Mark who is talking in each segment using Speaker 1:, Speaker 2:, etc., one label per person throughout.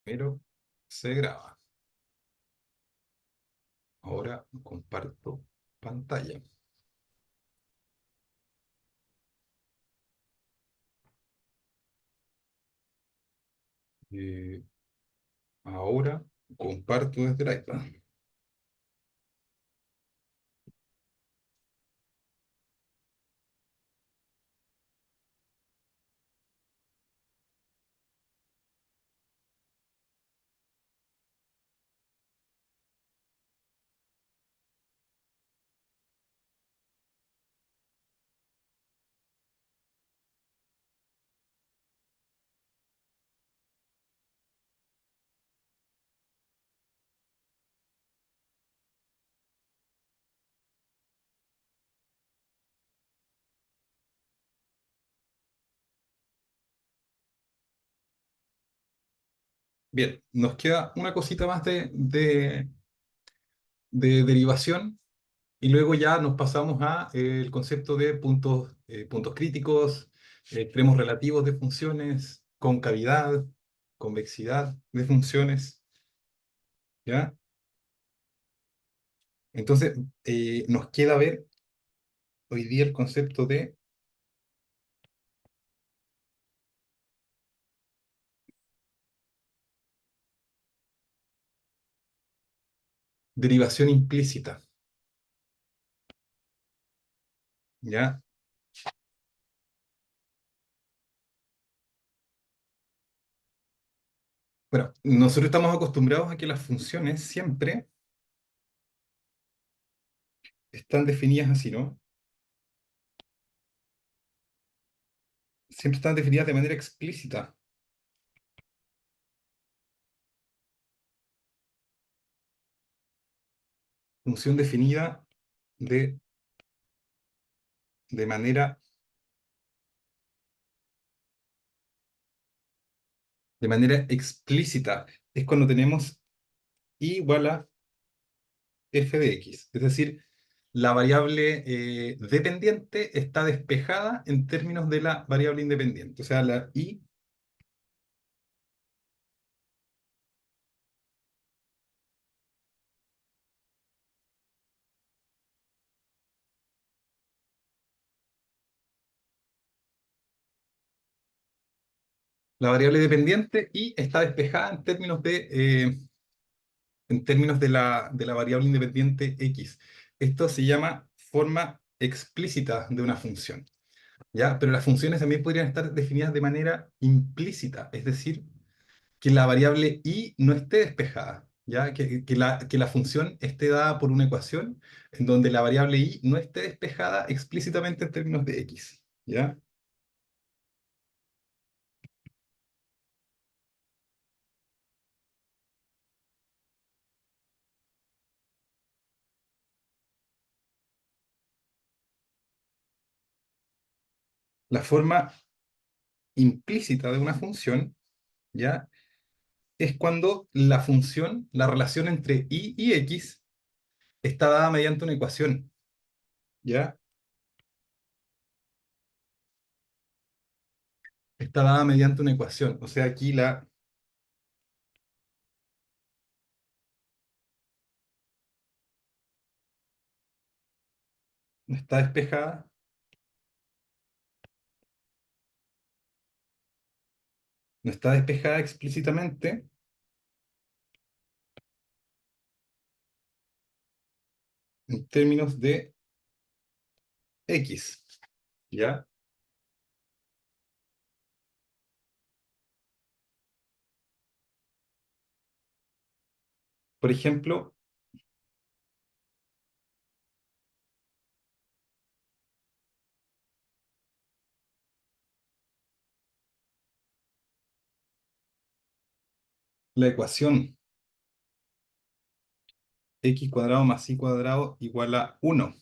Speaker 1: Pero se graba. Ahora comparto pantalla. Eh, Ahora comparto desde el iPad. Bien, nos queda una cosita más de derivación y luego ya nos pasamos a el concepto de puntos críticos, extremos relativos de funciones, concavidad, convexidad de funciones, ¿ya? Entonces, nos queda ver hoy día el concepto de derivación implícita, ¿ya? Bueno, nosotros estamos acostumbrados a que las funciones siempre están definidas así, ¿no? Siempre están definidas de manera explícita. Función definida de, de manera, de manera explícita. Es cuando tenemos y igual a f de x. Es decir, la variable dependiente está despejada en términos de la variable independiente. O sea, la y, la variable dependiente y está despejada en términos de la variable independiente x. Esto se llama forma explícita de una función, ¿ya? Pero las funciones también podrían estar definidas de manera implícita, es decir, que la variable y no esté despejada, ¿ya? Que la función esté dada por una ecuación en donde la variable y no esté despejada explícitamente en términos de x, ¿ya? La forma implícita de una función, ¿ya? Es cuando la función, la relación entre y x, está dada mediante una ecuación, ¿ya? Está dada mediante una ecuación. O sea, aquí la no está despejada, no está despejada explícitamente en términos de x, ¿ya? Por ejemplo, la ecuación x cuadrado más y cuadrado igual a 1,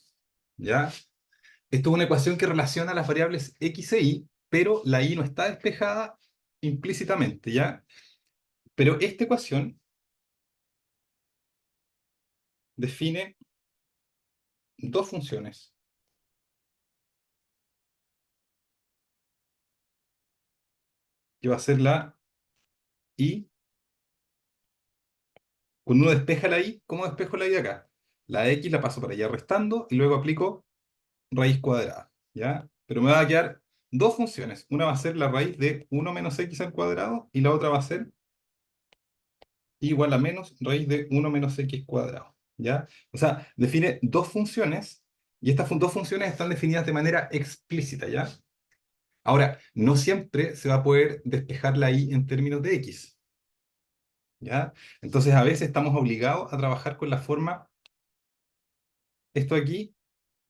Speaker 1: ¿ya? Esto es una ecuación que relaciona las variables x e y, pero la y no está despejada implícitamente, ¿ya? Pero esta ecuación define dos funciones, que va a ser la y Cuando uno despeja la y, ¿cómo despejo la y de acá? La x la paso para allá restando y luego aplico raíz cuadrada, ¿ya? Pero me va a quedar dos funciones. Una va a ser la raíz de uno menos x al cuadrado y la otra va a ser igual a menos raíz de uno menos x cuadrado, ¿ya? O sea, define dos funciones y estas dos funciones están definidas de manera explícita, ¿ya? Ahora, no siempre se va a poder despejar la y en términos de x, ¿ya? Entonces, a veces estamos obligados a trabajar con la forma, esto aquí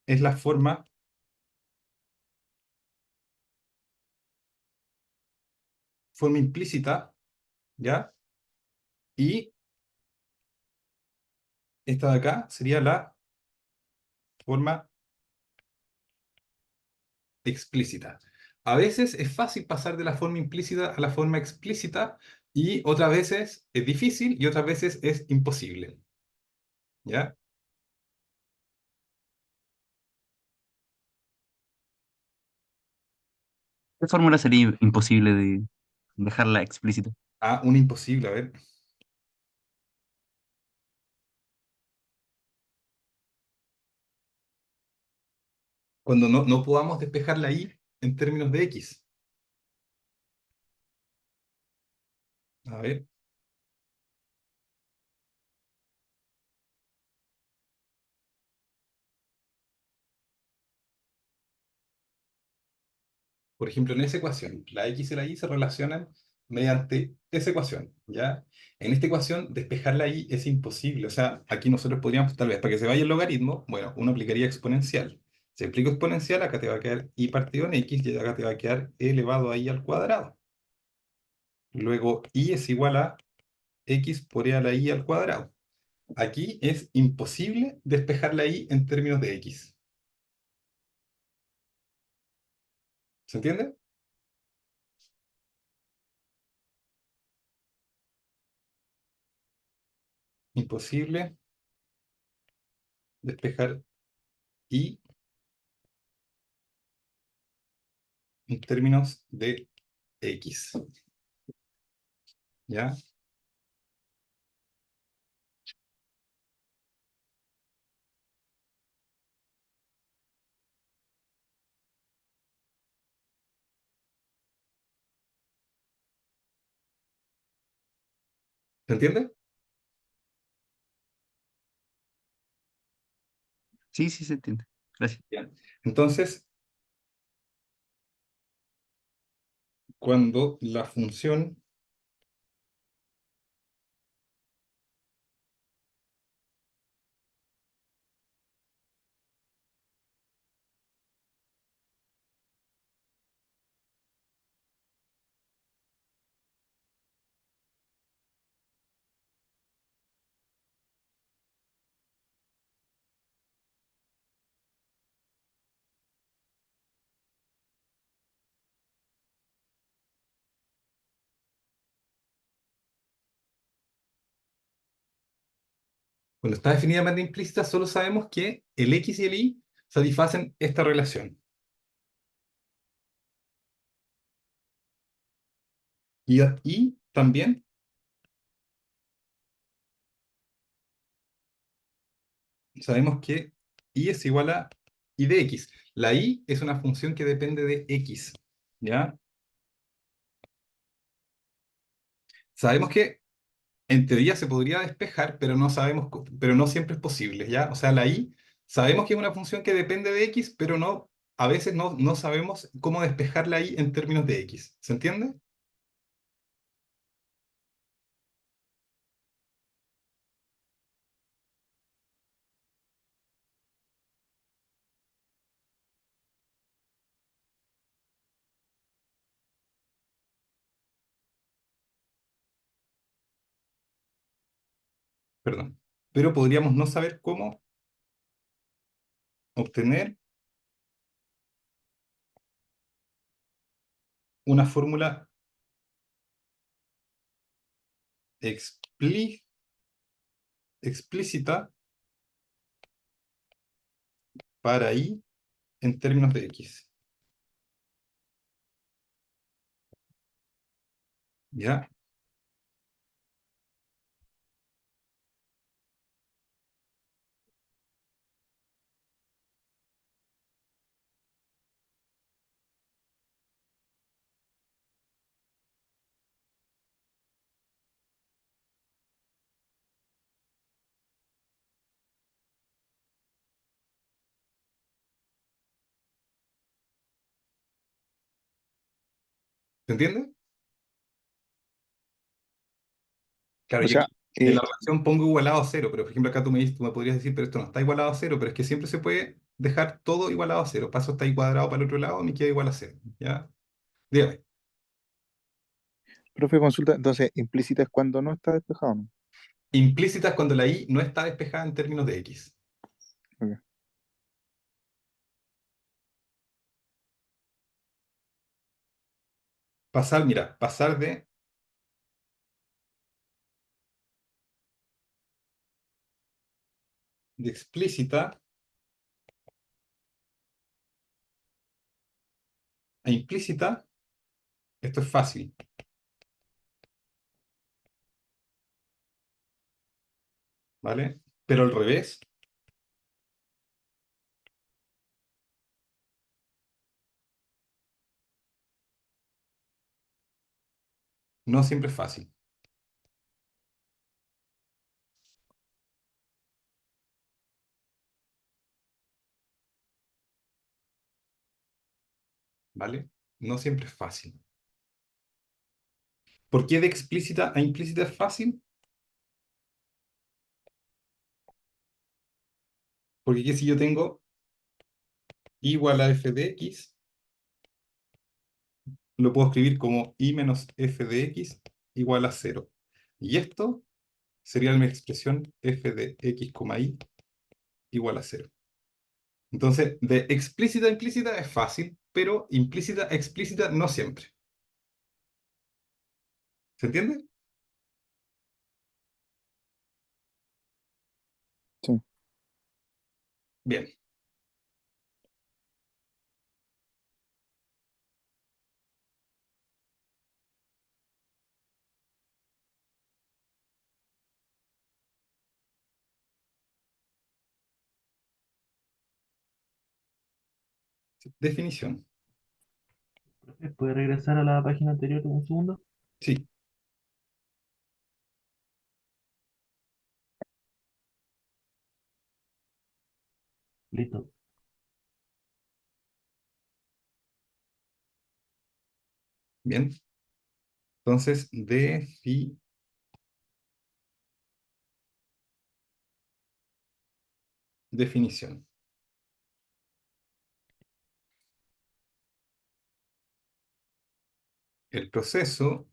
Speaker 1: es la forma implícita, ¿ya? Y esta de acá sería la forma explícita. A veces es fácil pasar de la forma implícita a la forma explícita y otras veces es difícil y otras veces es imposible, ¿ya?
Speaker 2: ¿Qué fórmula sería imposible de dejarla explícita?
Speaker 1: Ah, un imposible, a ver. Cuando no podamos despejar la y en términos de x. A ver, por ejemplo, en esa ecuación, la x y la y se relacionan mediante esa ecuación, ¿ya? En esta ecuación, despejar la y es imposible. O sea, aquí nosotros podríamos, tal vez, para que se vaya el logaritmo, bueno, uno aplicaría exponencial. Si aplico exponencial, acá te va a quedar y partido en x y acá te va a quedar elevado a y al cuadrado. Luego, y es igual a x por e a la y al cuadrado. Aquí es imposible despejar la y en términos de x. ¿Se entiende? Imposible despejar y en términos de x. ¿Ya? ¿Se entiende?
Speaker 2: Sí, sí se entiende. Gracias.
Speaker 1: Bien. Entonces, cuando la función, cuando está definida de manera implícita, solo sabemos que el x y el y satisfacen esta relación. Y también sabemos que y es igual a y de x. La y es una función que depende de x. ¿Ya? Sabemos que en teoría se podría despejar, pero no sabemos, pero no siempre es posible, ¿ya? O sea, la y sabemos que es una función que depende de x, pero no, a veces no sabemos cómo despejar la y en términos de x. ¿Se entiende? Perdón. Pero podríamos no saber cómo obtener una fórmula explí- explícita para y en términos de x. ¿Ya? ¿Se entiende? Claro,
Speaker 3: O
Speaker 1: yo
Speaker 3: sea,
Speaker 1: aquí en la relación pongo igualado a cero, pero por ejemplo acá tú me podrías decir, pero esto no está igualado a cero, pero es que siempre se puede dejar todo igualado a cero. Paso está ahí cuadrado para el otro lado, me queda igual a cero. ¿Ya? Dígame.
Speaker 3: profe, consulta, entonces, implícita es cuando no está despejado, ¿no?
Speaker 1: Implícita es cuando la i no está despejada en términos de x.
Speaker 3: Ok.
Speaker 1: Pasar, mira, pasar de explícita a implícita, esto es fácil, ¿vale? Pero al revés, no siempre es fácil, ¿vale? No siempre es fácil. ¿Por qué de explícita a implícita es fácil? Porque aquí si yo tengo igual a f de x, lo puedo escribir como i menos f de x igual a cero. Y esto sería mi expresión f de x, i igual a cero. Entonces, de explícita a implícita es fácil, pero implícita a explícita no siempre. ¿Se entiende?
Speaker 3: Sí.
Speaker 1: Bien, definición.
Speaker 4: ¿Puede regresar a la página anterior un segundo?
Speaker 1: Sí,
Speaker 4: Listo.
Speaker 1: bien. Entonces, definición. El proceso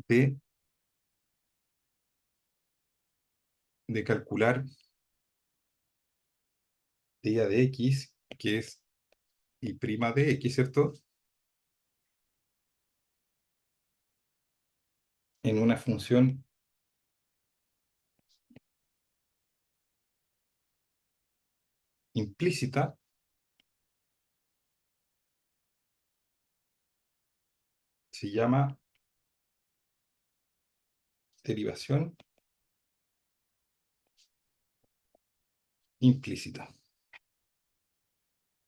Speaker 1: de, de calcular día de x, que es y prima de x, ¿cierto? En una función implícita se llama derivación implícita.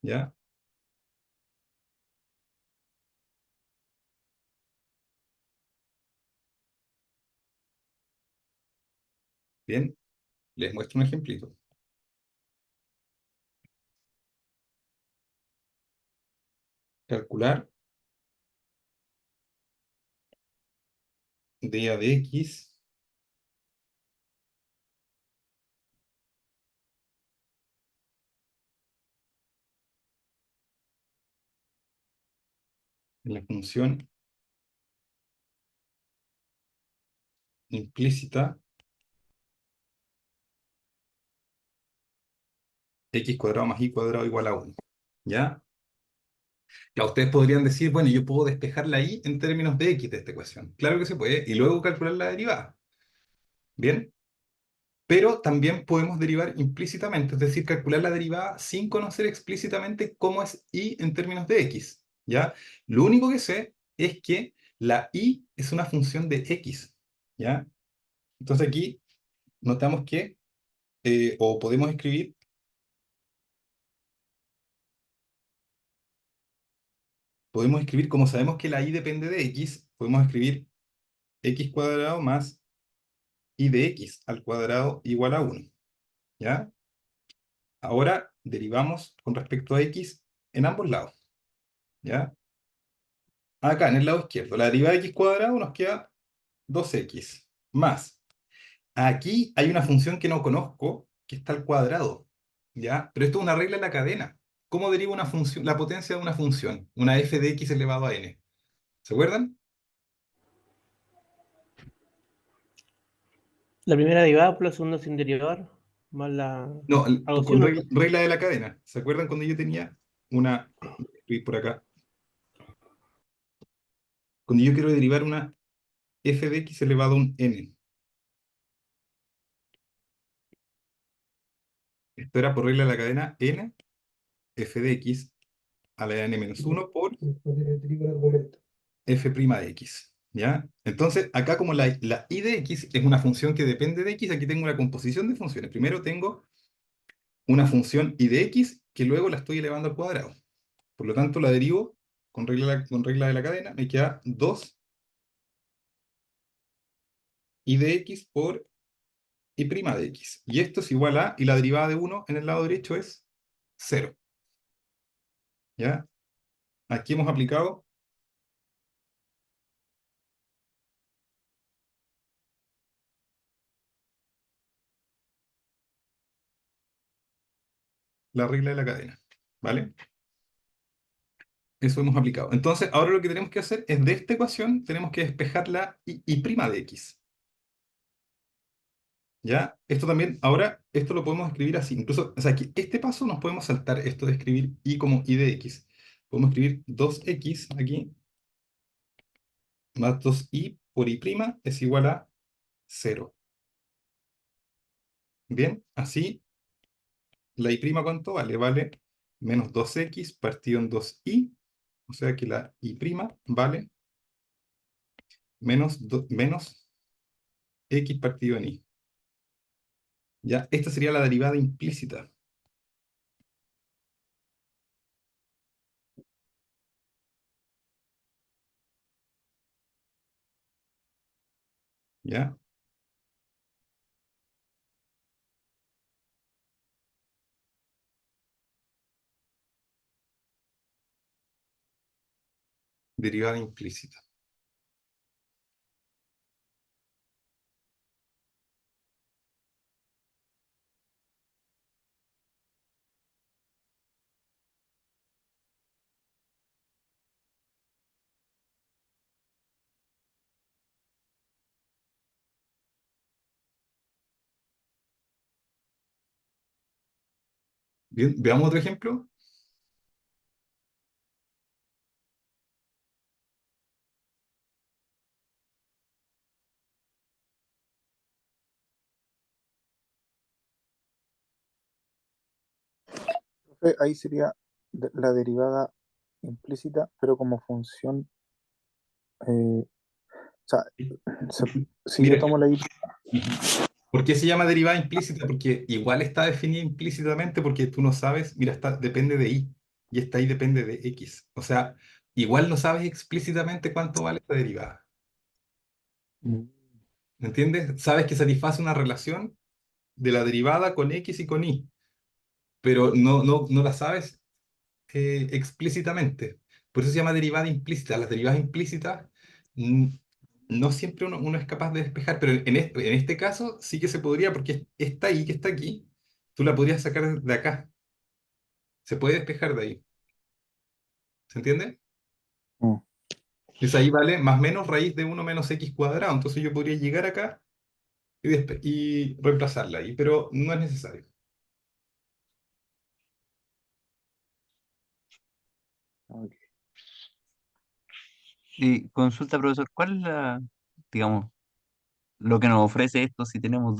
Speaker 1: ¿Ya? Bien, les muestro un ejemplito. Calcular día de x en la función implícita x cuadrado más y cuadrado igual a 1. ¿Ya? Ya ustedes podrían decir, bueno, yo puedo despejar la y en términos de x de esta ecuación. Claro que se puede, y luego calcular la derivada. ¿Bien? Pero también podemos derivar implícitamente, es decir, calcular la derivada sin conocer explícitamente cómo es y en términos de x. ¿Ya? Lo único que sé es que la y es una función de x. ¿Ya? Entonces aquí notamos que, o podemos escribir, como sabemos que la y depende de x, podemos escribir x cuadrado más y de x al cuadrado igual a 1. ¿Ya? Ahora derivamos con respecto a x en ambos lados, ¿ya? Acá, en el lado izquierdo, la derivada de x cuadrado nos queda 2x, más. Aquí hay una función que no conozco, que está al cuadrado, ¿ya? Pero esto es una regla de la cadena. ¿Cómo derivo una función, la potencia de una función? Una f de x elevado a n. ¿Se acuerdan?
Speaker 5: La primera derivada por la segunda sin derivar, más la...
Speaker 1: No,
Speaker 5: Algo así,
Speaker 1: con
Speaker 5: ¿no?
Speaker 1: regla de la cadena. ¿Se acuerdan cuando yo tenía una... Voy a escribir por acá. Cuando yo quiero derivar una f de x elevado a un n. Esto era por regla de la cadena n, f de x a la n menos 1 por f' de x. ¿Ya? Entonces, acá como la I de x es una función que depende de x, aquí tengo una composición de funciones. Primero tengo una función I de x que luego la estoy elevando al cuadrado. Por lo tanto, la derivo con regla de la cadena. Me queda 2 I de x por I' de x. Y esto es igual a, y la derivada de 1 en el lado derecho es 0. ¿Ya? Aquí hemos aplicado la regla de la cadena. ¿Vale? Eso hemos aplicado. Entonces, ahora lo que tenemos que hacer es de esta ecuación, tenemos que despejar la I' de x. ¿Ya? Esto también, ahora, esto lo podemos escribir así. Incluso, o sea, que este paso nos podemos saltar esto de escribir I como I de x. Podemos escribir 2x aquí, más 2i por I' es igual a 0. Bien, así, la I' ¿cuánto vale? Vale menos 2x partido en 2i, o sea que la I' vale menos x partido en i. ¿Ya? Esta sería la derivada implícita. ¿Ya? Derivada implícita. Bien, veamos otro ejemplo.
Speaker 3: Ahí sería la derivada implícita, pero como función, o sea, se- si yo
Speaker 1: Mira,
Speaker 3: tomo la I,
Speaker 1: ujú. ¿Por qué se llama derivada implícita? Porque igual está definida implícitamente porque tú no sabes, mira, depende de y esta y depende de x. O sea, igual no sabes explícitamente cuánto vale esta derivada.
Speaker 3: mm,
Speaker 1: ¿Entiendes? Sabes que satisface una relación de la derivada con x y con y, pero no la sabes explícitamente. Por eso se llama derivada implícita. Las derivadas implícitas mm, no siempre uno es capaz de despejar, pero en este caso sí que se podría, porque esta y que está aquí, tú la podrías sacar de acá. Se puede despejar de ahí. ¿Se entiende?
Speaker 3: mm,
Speaker 1: Entonces ahí vale más o menos raíz de 1 menos x cuadrado. Entonces yo podría llegar acá y reemplazarla ahí, pero no es necesario.
Speaker 3: ok.
Speaker 2: Y consulta, profesor, ¿cuál es digamos, lo que nos ofrece esto si tenemos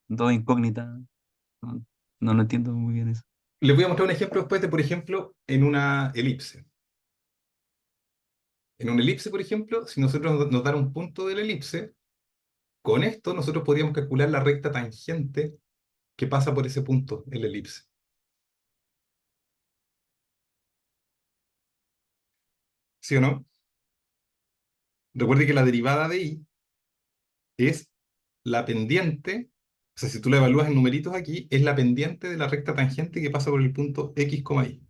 Speaker 2: dos incógnitas? No, no lo entiendo muy bien eso.
Speaker 1: Les voy a mostrar un ejemplo después de, por ejemplo, en una elipse. En una elipse, por ejemplo, si nosotros nos dan un punto de la elipse, con esto nosotros podríamos calcular la recta tangente que pasa por ese punto en la elipse. ¿Sí o no? Recuerde que la derivada de y es la pendiente O sea, si tú la evalúas en numeritos aquí, es la pendiente de la recta tangente que pasa por el punto X, Y.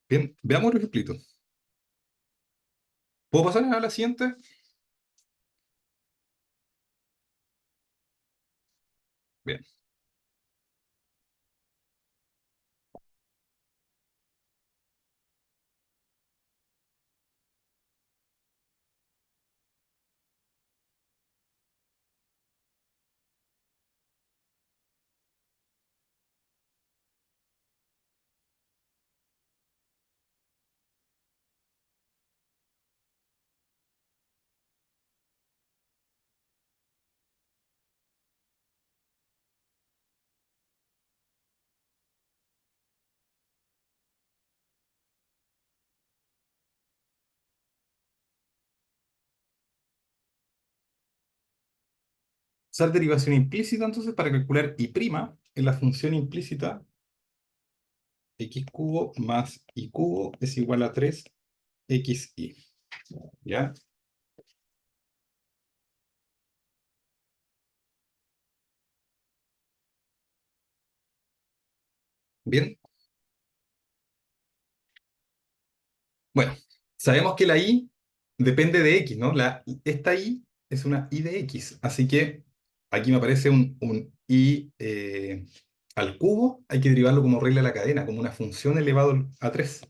Speaker 1: Bien, veamos otro ejemplito. ¿Puedo pasar a la siguiente? Bien. Usar derivación implícita, entonces, para calcular y' en la función implícita x cubo más y cubo es igual a 3xy. ¿Ya? Bien. Bueno, sabemos que la y depende de x, ¿no? Esta y es una y de x, así que aquí me aparece un y al cubo, hay que derivarlo como regla de la cadena, como una función elevado a 3.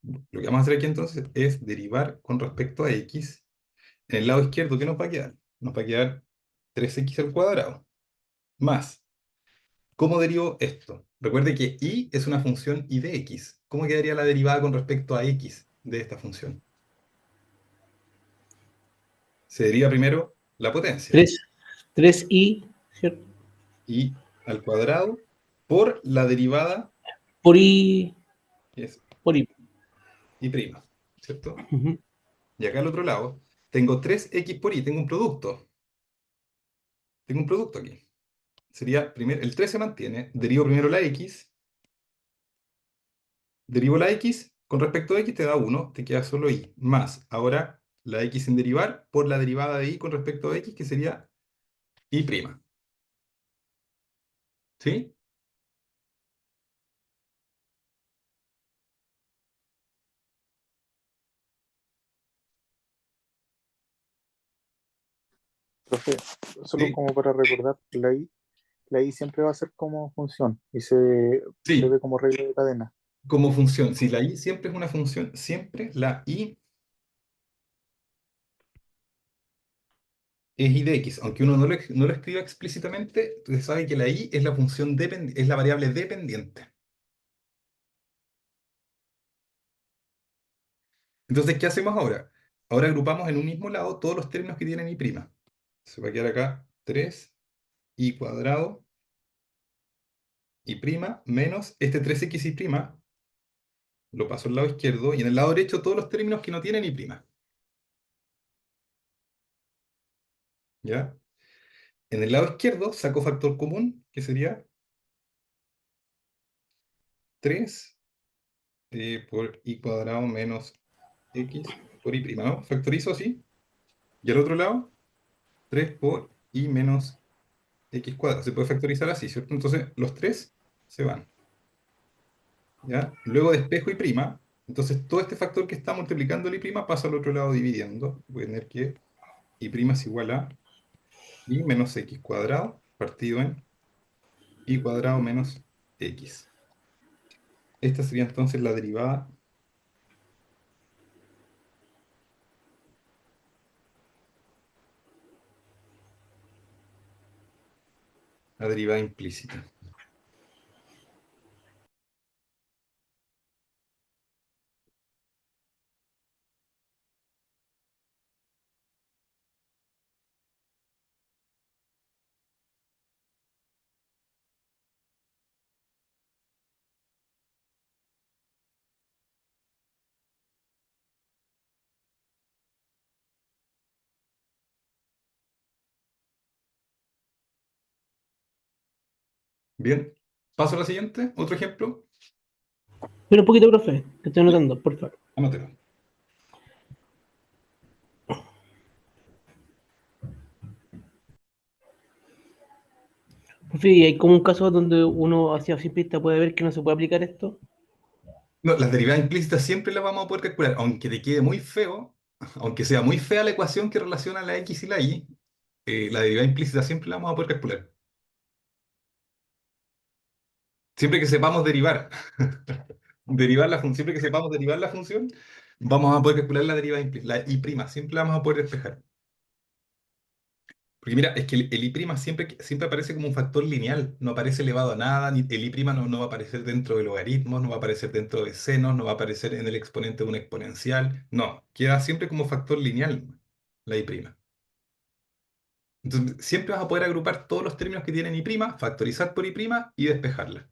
Speaker 1: Lo que vamos a hacer aquí entonces es derivar con respecto a x. En el lado izquierdo, ¿qué nos va a quedar? Nos va a quedar 3x al cuadrado, más. ¿Cómo derivo esto? Recuerde que y es una función y de x. ¿Cómo quedaría la derivada con respecto a x de esta función? Se deriva primero la potencia,
Speaker 5: 3i, ¿cierto?
Speaker 1: y al cuadrado por la derivada,
Speaker 5: Por i,
Speaker 1: que es
Speaker 5: por i.
Speaker 1: y prima, ¿cierto?
Speaker 5: Ujú.
Speaker 1: Y acá al otro lado tengo 3x por y, tengo un producto. Tengo un producto aquí. Sería, primero, el 3 se mantiene, derivo primero la x, derivo la x, con respecto a x te da 1, te queda solo y, más, ahora la x sin derivar por la derivada de y con respecto a x, que sería y'. ¿Sí?
Speaker 3: Profe, solo
Speaker 1: ¿Sí?
Speaker 3: como para recordar, la I siempre va a ser como función y se
Speaker 1: Sí,
Speaker 3: ve como regla de cadena.
Speaker 1: como función. Si la y siempre es una función, siempre la y es y de x. Aunque uno no lo escriba explícitamente, usted sabe que la y es la función es la variable dependiente. Entonces, ¿qué hacemos ahora? Ahora agrupamos en un mismo lado todos los términos que tienen y'. Se va a quedar acá 3y cuadrado y prima menos este 3x y', lo paso al lado izquierdo, y en el lado derecho todos los términos que no tienen y'. ¿Ya? En el lado izquierdo saco factor común, que sería 3 por y cuadrado menos x por y', ¿no? Factorizo así. Y al otro lado, 3 por y menos x cuadrado. Se puede factorizar así, ¿cierto? Entonces, los 3 se van. ¿Ya? Luego despejo y prima. Entonces, todo este factor que está multiplicando el y' pasa al otro lado dividiendo. Voy a tener que y' es igual a y menos x cuadrado partido en y cuadrado menos x. Esta sería entonces la derivada implícita. Bien. Paso a la siguiente. Otro ejemplo.
Speaker 5: Pero un poquito, profe, que estoy anotando, por favor.
Speaker 1: Anótelo.
Speaker 5: Profe, ¿y hay como un caso donde uno hacia simplista puede ver que no se puede aplicar esto?
Speaker 1: No, las derivadas implícitas siempre las vamos a poder calcular, aunque te quede muy feo, aunque sea muy fea la ecuación que relaciona la x y la y, la derivada implícita siempre la vamos a poder calcular. Siempre que sepamos derivar, siempre que sepamos derivar la función, vamos a poder calcular la derivada implícita, la y prima, siempre la vamos a poder despejar. Porque mira, es que el i' siempre aparece como un factor lineal, no aparece elevado a nada, ni el i' no va a aparecer dentro de logaritmos, no va a aparecer dentro de senos, no va a aparecer en el exponente de una exponencial, no, queda siempre como factor lineal la i'. Entonces, siempre vas a poder agrupar todos los términos que tienen i', factorizar por i' y despejarla.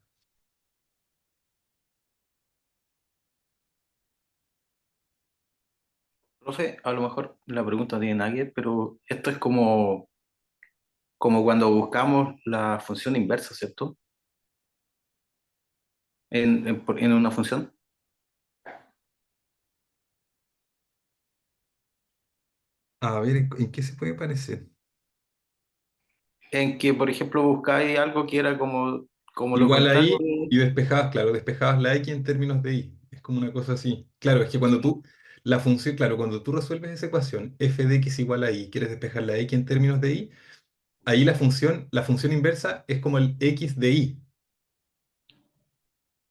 Speaker 6: Profe, a lo mejor la pregunta tiene nada que ver, pero esto es como cuando buscamos la función inversa, ¿cierto? En una función.
Speaker 1: A ver, ¿en qué se puede parecer?
Speaker 6: En que, por ejemplo, buscáis algo que era como lo
Speaker 1: Igual
Speaker 6: contrario
Speaker 1: ahí y
Speaker 6: de...
Speaker 1: despejabas, claro, despejabas la x en términos de y. Es como una cosa así. Claro, es que cuando tú, la función, claro, cuando tú resuelves esa ecuación, f de x igual a y, quieres despejar la x en términos de y, ahí la función inversa es como el x de y.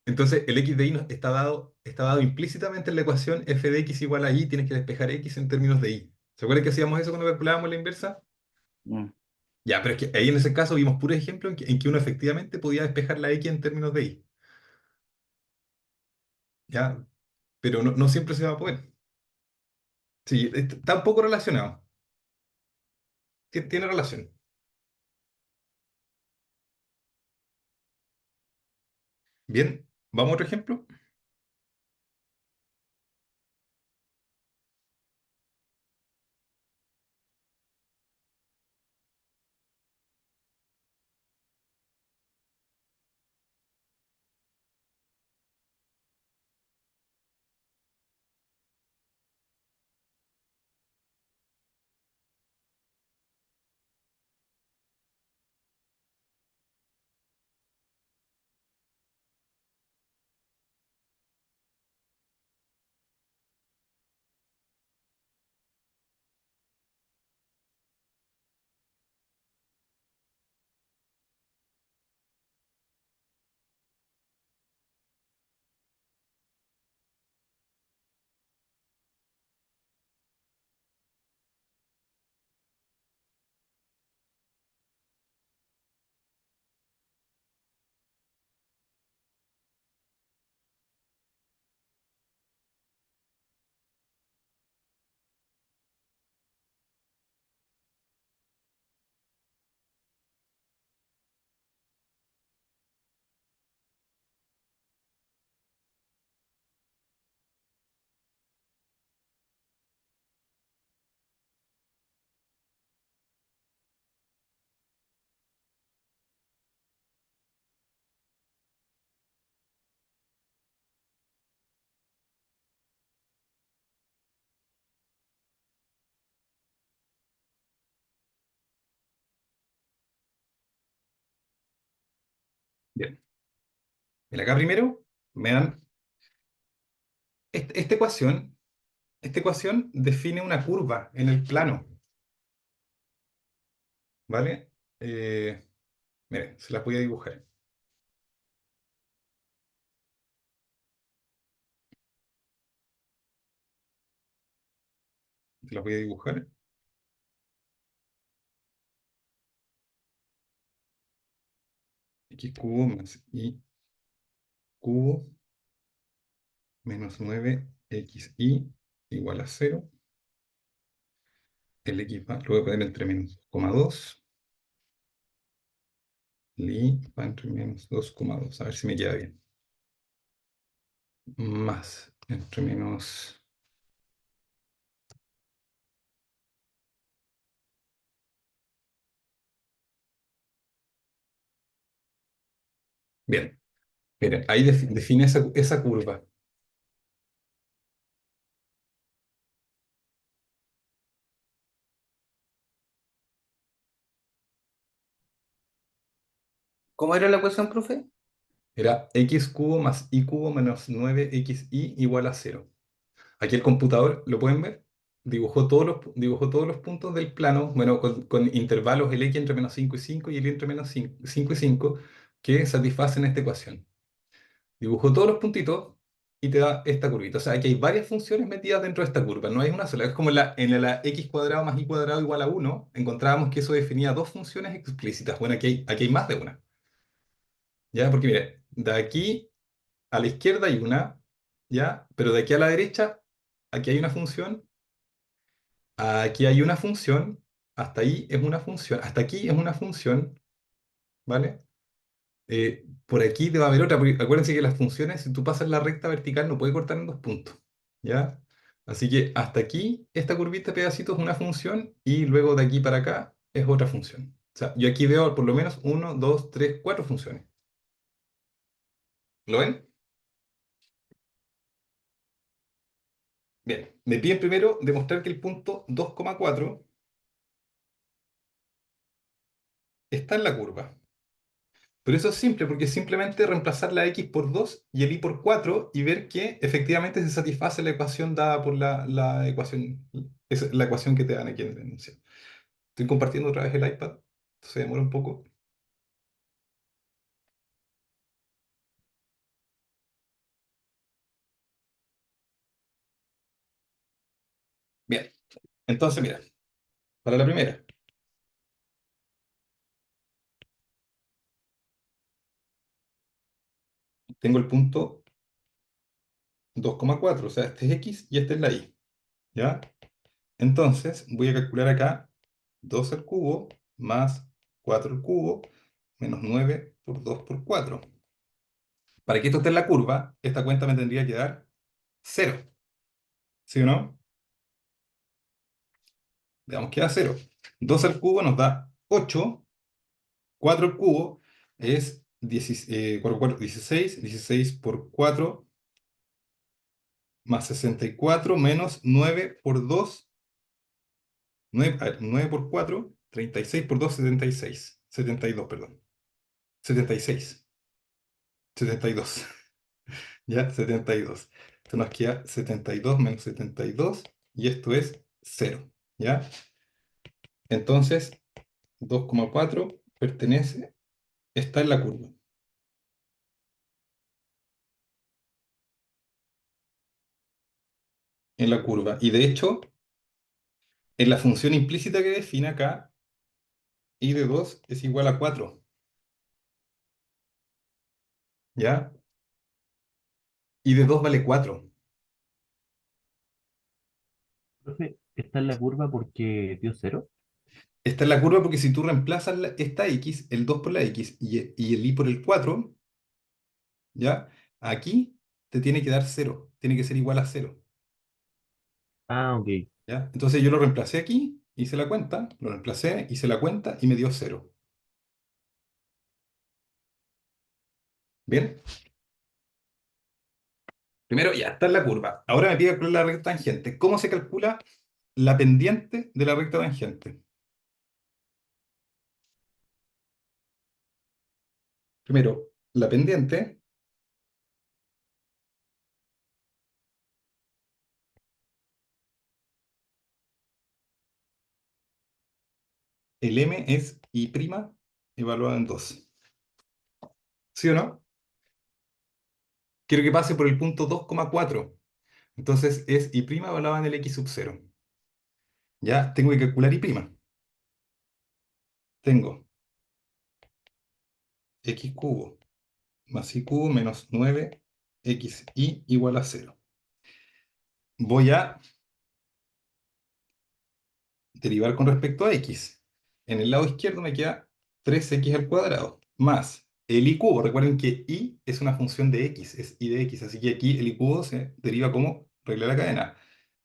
Speaker 1: Entonces, el x de y está dado implícitamente en la ecuación f de x igual a y, tienes que despejar x en términos de y. ¿Se acuerdan que hacíamos eso cuando calculábamos la inversa?
Speaker 6: Mm.
Speaker 1: Ya, pero es que ahí en ese caso vimos puro ejemplo en que uno efectivamente podía despejar la x en términos de y. ¿Ya? Pero no siempre se va a poder. Sí, está un poco relacionado. Tiene relación. Bien, ¿vamos a otro ejemplo? Bien. Mira, acá primero me dan esta ecuación define una curva en el plano, ¿vale? Miren, se las voy a dibujar. Se las voy a dibujar. X cubo más y cubo menos 9xy igual a 0. El x va, lo voy a poner entre menos 2,2. El y va entre menos 2,2. A ver si me queda bien. Más entre menos. Bien. Miren, ahí define esa curva.
Speaker 6: ¿Cómo era la ecuación, profe?
Speaker 1: Era x cubo más y cubo menos 9xy igual a 0. Aquí el computador, ¿lo pueden ver? Dibujó todos los puntos del plano, bueno, con intervalos el x entre menos 5 y 5 y el y entre menos 5 y 5 que satisfacen esta ecuación. Dibujó todos los puntitos y te da esta curvita. O sea, aquí hay varias funciones metidas dentro de esta curva, no hay una sola. Es como en la x cuadrado más y cuadrado igual a 1, encontrábamos que eso definía dos funciones explícitas. Bueno, aquí hay más de una. ¿Ya? Porque mire, de aquí a la izquierda hay una, ¿ya? Pero de aquí a la derecha, aquí hay una función, aquí hay una función, hasta ahí es una función, hasta aquí es una función, ¿vale? Por aquí te va a haber otra, porque acuérdense que las funciones, si tú pasas la recta vertical, no puede cortar en dos puntos, ¿ya? Así que hasta aquí, esta curvita de pedacitos es una función, y luego de aquí para acá es otra función. O sea, yo aquí veo por lo menos uno, dos, tres, cuatro funciones. ¿Lo ven? Bien, me piden primero demostrar que el punto 2,4 está en la curva. Pero eso es simple, porque es simplemente reemplazar la x por 2 y el y por 4 y ver que efectivamente se satisface la ecuación dada por la ecuación, es la ecuación que te dan aquí en el enunciado. Estoy compartiendo otra vez el iPad, se demora un poco. Bien, entonces mira, para la primera, tengo el punto 2,4, o sea, este es x y este es la y, ¿ya? Entonces voy a calcular acá 2 al cubo más 4 al cubo menos 9 por 2 por 4. Para que esto esté en la curva, esta cuenta me tendría que dar 0. ¿Sí o no? Veamos que da 0. 2 al cubo nos da 8. 4 al cubo es 16. 16 por 4 más 64 menos 9 por 2. 9, a ver, 9 por 4, 36 por 2, 76. 72, perdón. 76. 72. ¿Ya? 72. Esto nos queda 72 menos 72 y esto es 0. ¿Ya? Entonces, 2,4 está en la curva. En la curva. Y de hecho, en la función implícita que define acá, y de 2 es igual a 4. ¿Ya? Y de 2 vale 4.
Speaker 4: Profe, está en la curva porque dio cero.
Speaker 1: Esta es la curva porque si tú reemplazas esta x, el 2 por la x y el y por el 4, ¿ya? Aquí te tiene que dar 0. Tiene que ser igual a 0.
Speaker 4: Ah, ok.
Speaker 1: ¿Ya? Entonces yo lo reemplacé aquí, hice la cuenta, lo reemplacé, hice la cuenta y me dio 0. ¿Bien? Primero ya está en la curva. Ahora me pide calcular la recta tangente. ¿Cómo se calcula la pendiente de la recta tangente? Primero, la pendiente, el m es y' evaluado en 2. ¿Sí o no? Quiero que pase por el punto 2,4. Entonces es y' evaluado en el x sub 0. Ya tengo que calcular y'. Tengo x cubo más y cubo menos 9xy igual a 0. Voy a derivar con respecto a x. En el lado izquierdo me queda 3x al cuadrado, más el y cubo. Recuerden que y es una función de x, es y de x, así que aquí el y cubo se deriva como regla de la cadena.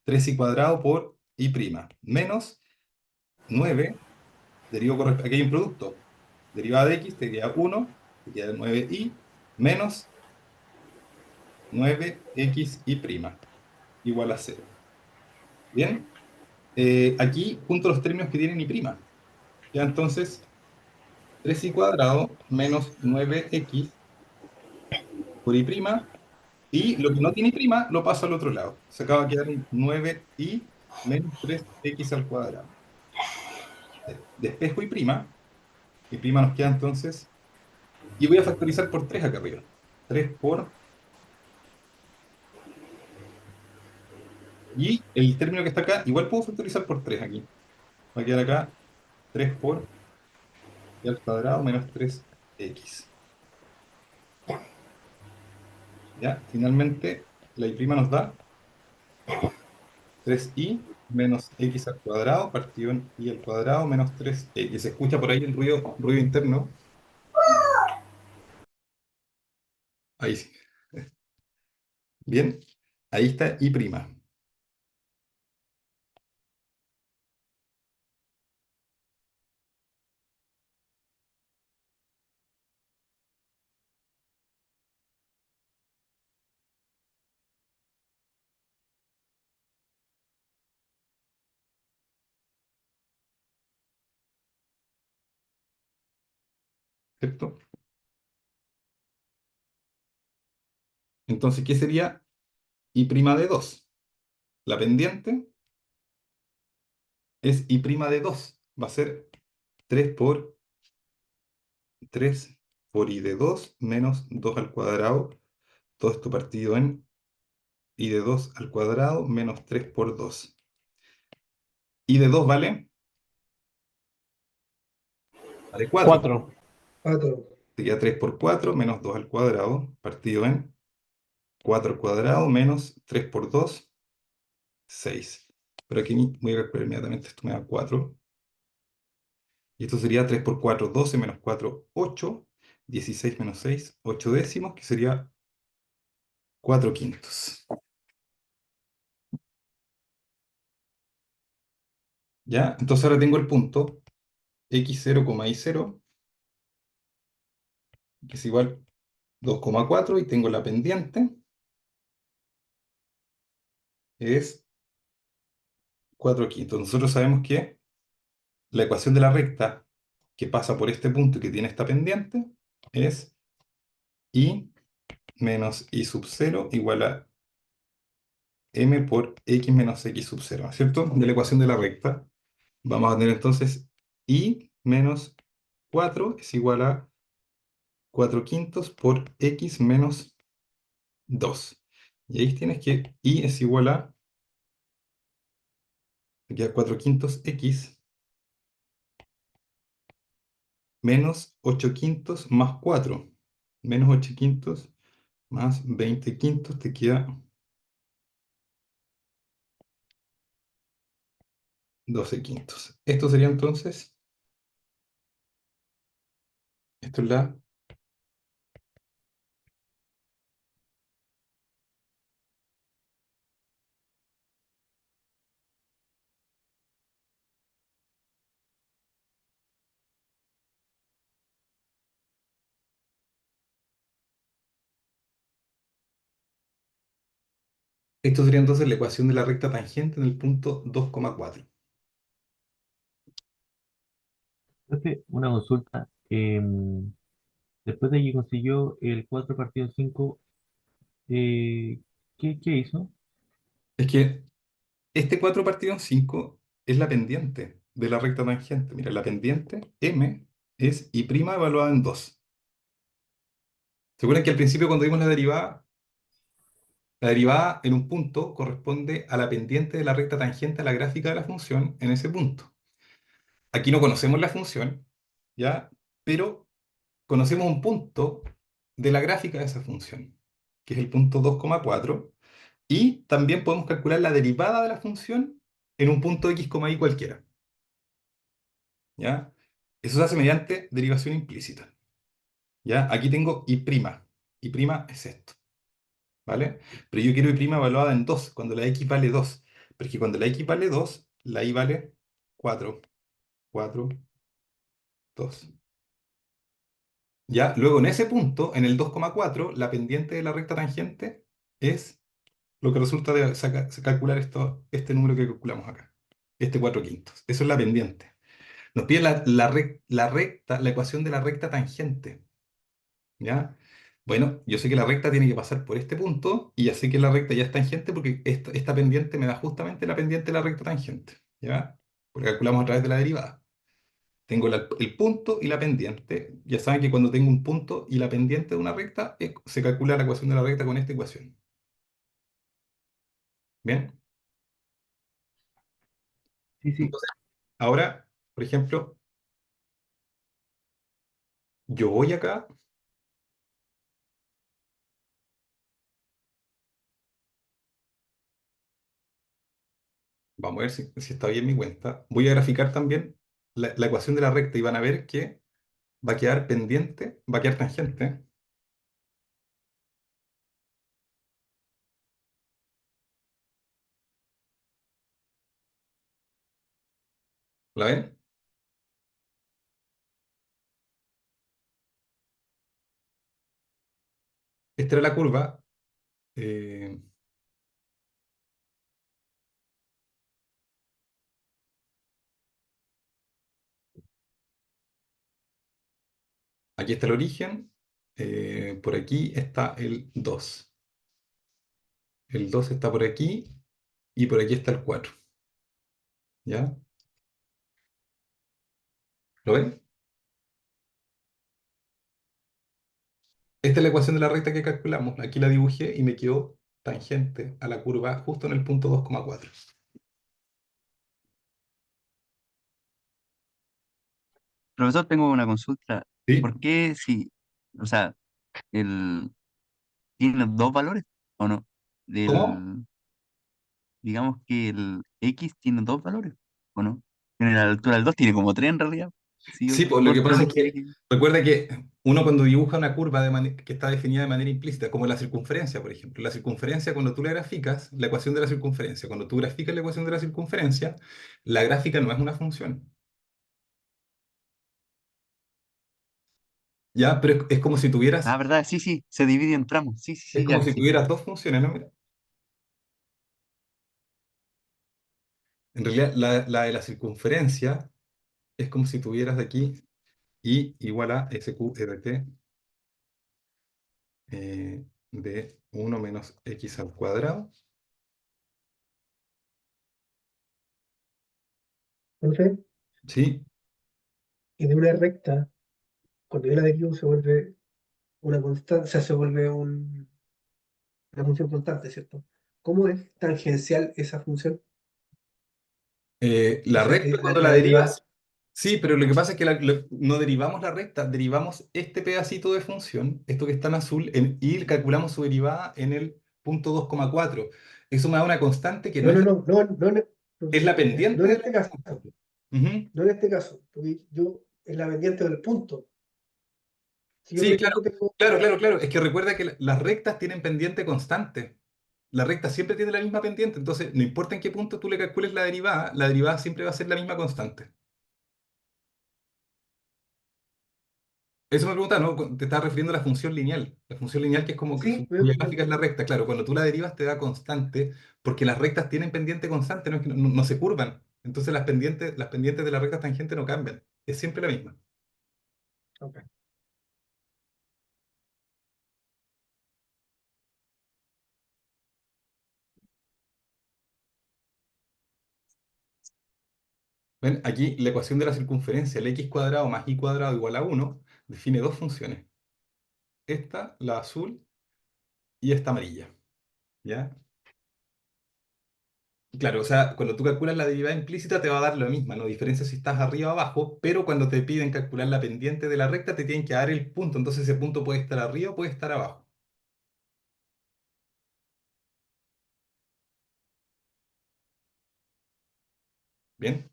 Speaker 1: 3y cuadrado por y', menos 9, aquí hay un producto. Derivada de x te queda 1, te queda 9y, menos 9xy' igual a 0. Bien, aquí junto los términos que tienen y'. Ya entonces, 3y² menos 9x por y', y lo que no tiene y' lo paso al otro lado. Se acaba de quedar un 9y menos 3x². Despejo y' nos queda entonces, y voy a factorizar por 3 acá arriba. 3 por, y el término que está acá, igual puedo factorizar por 3 aquí. Va a quedar acá 3 por y² menos 3x. ¿Ya? Finalmente, la y' nos da 3y menos x² partido en y² menos 3x. ¿Se escucha por ahí el ruido interno? Ahí sí. Bien, ahí está y'. ¿Cierto? Entonces, ¿qué sería y' de 2? La pendiente es y' de 2. Va a ser 3 por 3 por y de 2 menos 2². Todo esto partido en y de 2² menos 3 por 2. Y de 2 vale 4.
Speaker 5: 4.
Speaker 1: Sería 3 por 4 menos 2² partido en 4² menos 3 por 2, 6. Pero aquí voy a calcular inmediatamente, esto me da 4. Y esto sería 3 por 4, 12 menos 4, 8. 16 menos 6, 8 décimos, que sería 4 quintos. ¿Ya? Entonces ahora tengo el punto x0, y0, que es igual 2,4, y tengo la pendiente, es 4 quintos. Nosotros sabemos que la ecuación de la recta que pasa por este punto y que tiene esta pendiente es y menos y sub 0 igual a m por x menos x sub 0, ¿no es cierto? De la ecuación de la recta vamos a tener entonces y menos 4 es igual a 4 quintos por x menos 2. Y ahí tienes que y es igual a, aquí a 4 quintos x menos 8 quintos más 4. Menos 8 quintos más 20 quintos te queda 12 quintos. Esto sería entonces, esto es la, esto sería entonces la ecuación de la recta tangente en el punto 2,4.
Speaker 4: Profe, una consulta. Después de que consiguió el 4 partido 5, ¿qué hizo?
Speaker 1: Es que este 4 partido en 5 es la pendiente de la recta tangente. Mira, la pendiente m es y' evaluada en 2. ¿Se acuerdan que al principio cuando vimos la derivada en un punto corresponde a la pendiente de la recta tangente a la gráfica de la función en ese punto? Aquí no conocemos la función, ¿ya? Pero conocemos un punto de la gráfica de esa función, que es el punto 2,4, y también podemos calcular la derivada de la función en un punto x, y cualquiera, ¿ya? Eso se hace mediante derivación implícita, ¿ya? Aquí tengo y'. Y' es esto, ¿vale? Pero yo quiero y' evaluada en 2, cuando la x vale 2. Pero es que cuando la x vale 2, la y vale 4, 4, 2. ¿Ya? Luego en ese punto, en el 2,4, la pendiente de la recta tangente es lo que resulta de calcular este número que calculamos acá, este 4/5. Eso es la pendiente. Nos pide la recta, la ecuación de la recta tangente. ¿Ya? Bueno, yo sé que la recta tiene que pasar por este punto y ya sé que la recta ya es tangente porque esta pendiente me da justamente la pendiente de la recta tangente. ¿Ya? Porque calculamos a través de la derivada. Tengo el punto y la pendiente. Ya saben que cuando tengo un punto y la pendiente de una recta, se calcula la ecuación de la recta con esta ecuación. ¿Bien?
Speaker 4: Sí, sí.
Speaker 1: Entonces, ahora, por ejemplo, yo voy acá, vamos a ver si está bien mi cuenta. Voy a graficar también la ecuación de la recta y van a ver que va a quedar pendiente, va a quedar tangente. ¿La ven? Esta era la curva. eh, Aquí está el origen. Por aquí está el 2. El 2 está por aquí y por aquí está el 4. ¿Ya? ¿Lo ven? Esta es la ecuación de la recta que calculamos. Aquí la dibujé y me quedó tangente a la curva justo en el punto 2,4.
Speaker 2: Profesor, tengo una consulta.
Speaker 1: ¿Sí?
Speaker 2: ¿Por qué si, o sea, el tiene dos valores o no?
Speaker 1: ¿Cómo?
Speaker 2: Del, digamos que el X tiene dos valores o no. En la altura del 2 tiene como tres en realidad. Si yo
Speaker 1: Sí, pues lo que
Speaker 2: corto el
Speaker 1: pasa es que
Speaker 2: multiplico.
Speaker 1: recuerda que uno cuando dibuja una curva que está definida de manera implícita, como la circunferencia, por ejemplo. La circunferencia, cuando tú la graficas, la ecuación de la circunferencia, cuando tú graficas la ecuación de la circunferencia, la gráfica no es una función. ¿Ya? Pero es como si
Speaker 2: Ah,
Speaker 1: tuvieras,
Speaker 2: ¿verdad? Sí, sí, se divide en tramos. Sí, sí,
Speaker 1: es
Speaker 2: sí,
Speaker 1: como
Speaker 2: ya,
Speaker 1: si
Speaker 2: sí.
Speaker 1: tuvieras dos funciones, ¿no? Mira. En realidad, la de la circunferencia es como si tuvieras de aquí y igual a SQRT de 1 menos x al cuadrado.
Speaker 7: Profe,
Speaker 1: ¿Sí?
Speaker 7: y de una recta, cuando yo la derivo se vuelve una constante, o sea, se vuelve una función constante, ¿cierto? ¿Cómo es tangencial esa función? O
Speaker 1: La
Speaker 7: sea,
Speaker 1: recta cuando la
Speaker 7: la derivada.
Speaker 1: derivas, sí, pero lo que pasa es que no derivamos la recta, derivamos este pedacito de función, esto que está en azul, y calculamos su derivada en el punto 2,4. Eso me da una constante que no
Speaker 7: No,
Speaker 1: es
Speaker 7: no,
Speaker 1: la,
Speaker 7: no, no, no, no,
Speaker 1: es la
Speaker 7: profesor, ya, no
Speaker 1: pendiente
Speaker 7: en
Speaker 1: de la
Speaker 7: este caso,
Speaker 1: constante. Ujú.
Speaker 7: no en este caso, porque yo es la pendiente del punto. Si yo, por
Speaker 1: Sí, claro,
Speaker 7: ejemplo, tengo,
Speaker 1: claro, claro, claro. Es que recuerda que las rectas tienen pendiente constante. La recta siempre tiene la misma pendiente, entonces no importa en qué punto tú le calcules la derivada siempre va a ser la misma constante. Eso me pregunta, ¿no? Te estás refiriendo a la función lineal. La función lineal que es como que
Speaker 7: sí,
Speaker 1: cuya gráfica es la recta. Claro, cuando tú la derivas te da constante, porque las rectas tienen pendiente constante, no, es que no se curvan. Entonces las pendientes de la recta tangente no cambian. Es siempre la misma.
Speaker 7: ok.
Speaker 1: ¿Ven? Aquí la ecuación de la circunferencia, el x cuadrado más y cuadrado igual a 1, define dos funciones. Esta, la azul, y esta amarilla. ¿Ya? Claro, o sea, cuando tú calculas la derivada implícita te va a dar lo mismo, no diferencia si estás arriba o abajo, pero cuando te piden calcular la pendiente de la recta te tienen que dar el punto, entonces ese punto puede estar arriba o puede estar abajo. ¿Bien?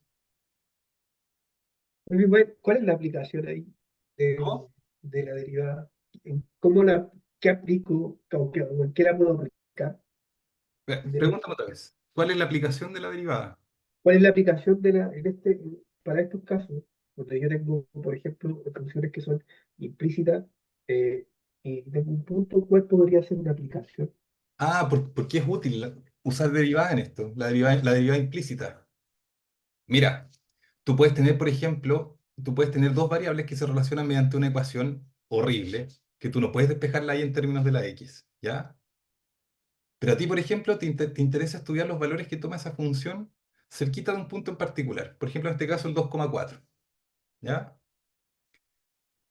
Speaker 7: Oye, ¿cuál es la aplicación ahí de,
Speaker 1: ¿Cómo?
Speaker 7: de la derivada? ¿Cómo qué aplico, o en qué la puedo aplicar?
Speaker 1: Pregúntame otra vez. ¿Cuál es la aplicación de la derivada?
Speaker 7: ¿Cuál es la aplicación para estos casos? Donde yo tengo, por ejemplo, funciones que son implícitas, y tengo un punto, ¿cuál podría ser una aplicación?
Speaker 1: Ah, ¿por qué es útil usar derivadas en esto? La derivada implícita. Mira, tú puedes tener, por ejemplo, tú puedes tener dos variables que se relacionan mediante una ecuación horrible, que tú no puedes despejarla ahí en términos de la x, ¿ya? Pero a ti, por ejemplo, te interesa estudiar los valores que toma esa función cerquita de un punto en particular. Por ejemplo, en este caso el 2,4, ¿ya?